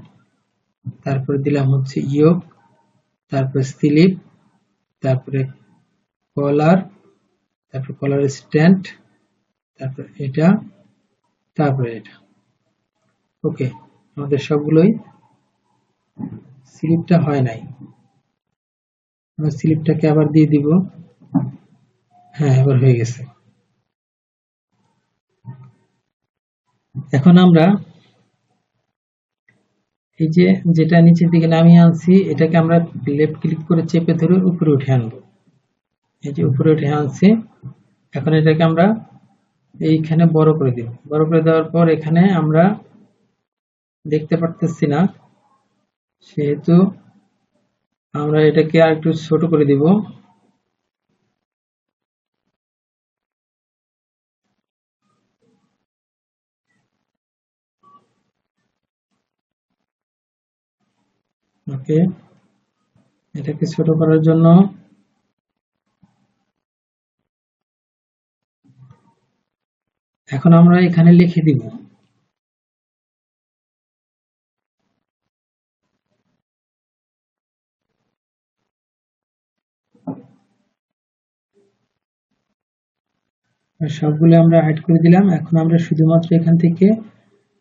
তারপরে দিলাম হচ্ছে ইয়োক, তারপরে স্লিপ, তারপরে কলার, তারপর কলার স্ট্যান্ড, তারপর এটা, তারপরে এটা। ওকে, আমাদের সবগুলোই স্লিপটা হয় নাই, আমরা স্লিপটাকে আবার দিয়ে দিব। হ্যাঁ, এবার হয়ে গেছে। এখন আমরা এই যে যেটা নিচের দিকে নামিয়ে আনছি, এটাকে আমরা লেফট ক্লিক করে চেপে ধরে উপরে উঠে আনবো। এই যে উপরে উঠে আনছি। এখন এটাকে আমরা এইখানে বড় করে দিব। বড় করে দেওয়ার পর এখানে আমরা দেখতে পারতেছি না, সেহেতু আমরা এটাকে আর একটু ছোট করে দিব। ওকে, এটাকে ছোট করার জন্য এখন আমরা এখানে লিখে দিব। সবগুলো আমরা হাইড করে দিলাম। এখন আমরা শুধুমাত্র এখান থেকে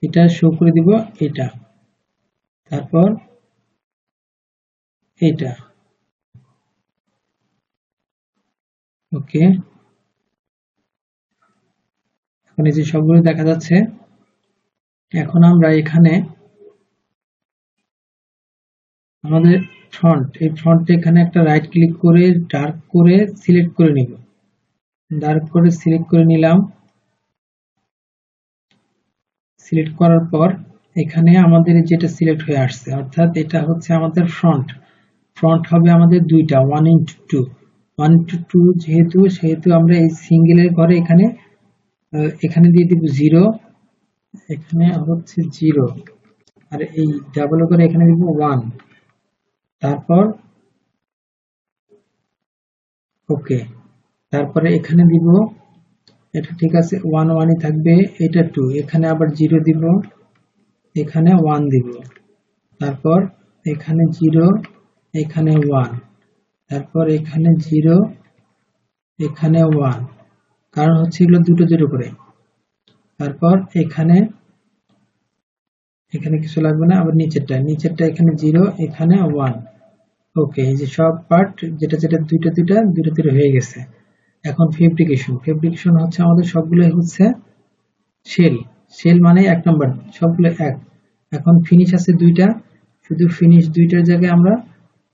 এটা শো করে দিব, এটা, তারপর এটা। ওকে, এখন এই যে সবগুলো দেখা যাচ্ছে। এখন আমরা এখানে আমাদের ফন্ট, এই ফন্টে এখানে একটা রাইট ক্লিক করে ডার্ক করে সিলেক্ট করে নিব। ডার্ক করে সিলেক্ট করে নিলাম। সিলেক্ট করার পর এখানে আমাদের যেটা সিলেক্ট হয়ে আসছে, অর্থাৎ এটা হচ্ছে আমাদের ফ্রন্ট। ফ্রন্ট হবে আমাদের দুইটা, 1:2। 1:2 সেহেতু আমরা এই সিঙ্গেলের ঘরে এখানে দিয়ে দিব 0, এখানে হচ্ছে 0, আর এই ডাবল করে এখানে দিব 1। তারপর ওকে, তারপরে এখানে দিব, এটা ঠিক আছে, 1 1ই থাকবে। এটা 2, এখানে আবার 0 দিব, এখানে 1 দিব। তারপর এখানে 0, এখানে 1, তারপর এখানে 0, এখানে 1, কারণ হচ্ছে এগুলো দুটো দুটো করে। তারপর এখানে কিছু লাগবে না, আবার নিচেরটা এখানে 0, এখানে 1। ওকে, এই যে সব পার্ট যেটা দুইটা হয়ে গেছে। এখন ফেব্রিকেশন হচ্ছে আমাদের সবগুলোই হচ্ছে শেল মানে 1 নাম্বার, সবগুলো 1। এখন ফিনিশ আছে দুইটা, শুধু ফিনিশ দুইটার জায়গায় আমরা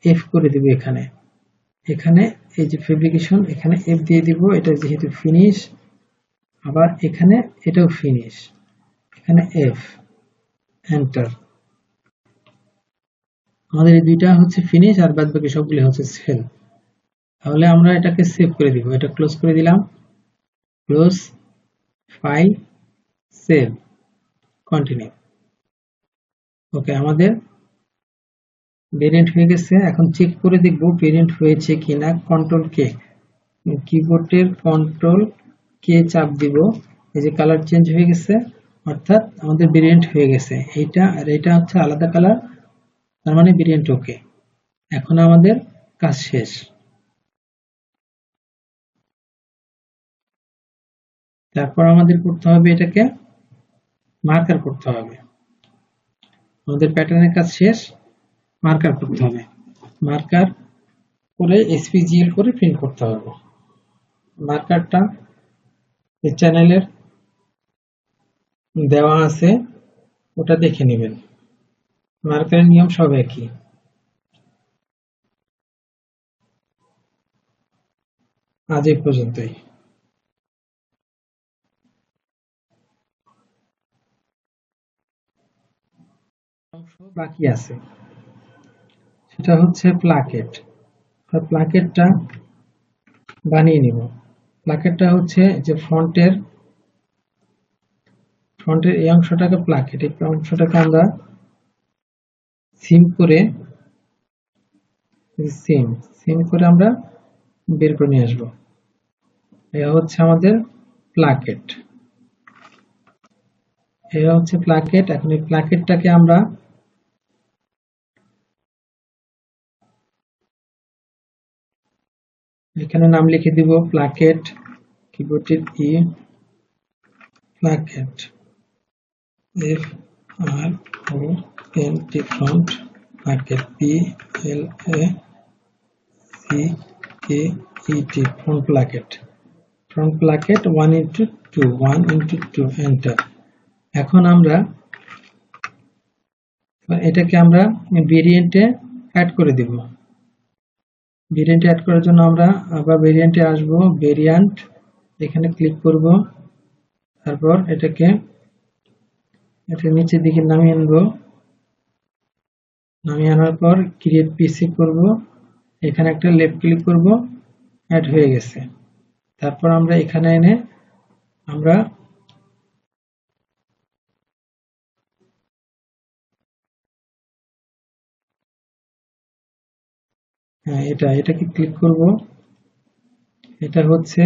এফ করে দিব। এখানে এই যে ফেব্রিকেশন, এখানে এফ দিয়ে দিব, এটা যেহেতু ফিনিশ। আবার এখানে এটাও ফিনিশ, এখানে এফ, এন্টার। আমাদের এই দুইটা হচ্ছে ফিনিশ, আর বাদ বাকি সবগুলো হচ্ছে সেল। তাহলে আমরা এটাকে সেভ করে দিব। এটা ক্লোজ করে দিলাম, ক্লোজ, ফাইল, সেভ, কন্টিনিউ। ওকে, আমাদের ভেরিয়েন্ট হয়ে গেছে। এখন চেক করে দেখব ভেরিয়েন্ট হয়েছে কিনা। কন্ট্রোল কে, কিবোর্ডের কন্ট্রোল কে চাপ দিব, এই যে কালার চেঞ্জ হয়ে গেছে, অর্থাৎ আমাদের ভেরিয়েন্ট হয়ে গেছে। এইটা আর এটা হচ্ছে আলাদা কালার, তার মানে ভেরিয়েন্ট ওকে। এখন আমাদের কাজ শেষ। তারপর আমাদের করতে হবে এটাকে মার্কার করতে হবে। আমাদের প্যাটার্নের কাজ শেষ, মার্কার করতে হবে। মার্কার করে এসপিজিএল করে প্রিন্ট করতে হবে। মার্কারটা এই চ্যানেলের দেওয়া আছে, ওটা দেখে নেবেন। মার্কারের নিয়ম সব একই। আজ এই পর্যন্তই। অংশ বাকি আছে, সেটা হচ্ছে প্লাকেট। প্লাকেটটা বানিয়ে নিব। প্লাকেটটা হচ্ছে যে ফন্টের এই অংশটাকে প্লাকেট, এই অংশটাকে আমরা সিম করে আমরা বের করে নিয়ে আসবো। এটা হচ্ছে আমাদের প্লাকেট, এটা হচ্ছে প্লাকেট। এখন এই প্লাকেটটাকে আমরা এখানে নাম লিখে দিব প্লাকেট, কিবোর্ডের E, placket, F R O N T, front placket, P L A C K E T, front placket. Front placket 1:2, 1:2, enter. এখন আমরা এটাকে আমরা ভেরিয়েন্টে অ্যাড করে দিব। ভেরিয়েন্টে অ্যাড করার জন্য আমরা আবার ভেরিয়েন্টে আসব, ভেরিয়েন্ট, এখানে ক্লিক করব, তারপর এটাকে নিচের দিকে নামিয়ে আনব। নামিয়ে আনার পর ক্রিয়েট পিসি করব, এখানে একটা লেফট ক্লিক করব, অ্যাড হয়ে গেছে। তারপর আমরা এখানে এনে আমরা এটাকে ক্লিক করব। এটা হচ্ছে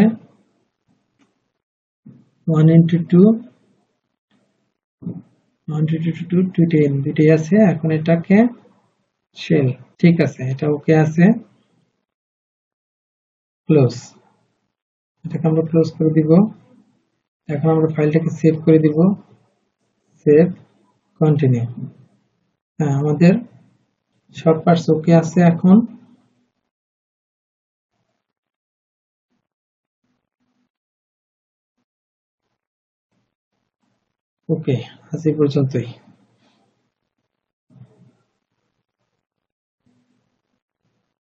1:2, 210 দুইটাই আছে। এখন এটাকে শেল, ঠিক আছে, এটা ওকে আছে, ক্লোজ। এটাকে আমরা ক্লোজ করে দিব। এখন আমরা ফাইলটাকে সেভ করে দিব, সেভ, কন্টিনিউ। হ্যাঁ, আমাদের সব পার্টস ওকে আছে। এখন ওকে, আজ এই পর্যন্তই।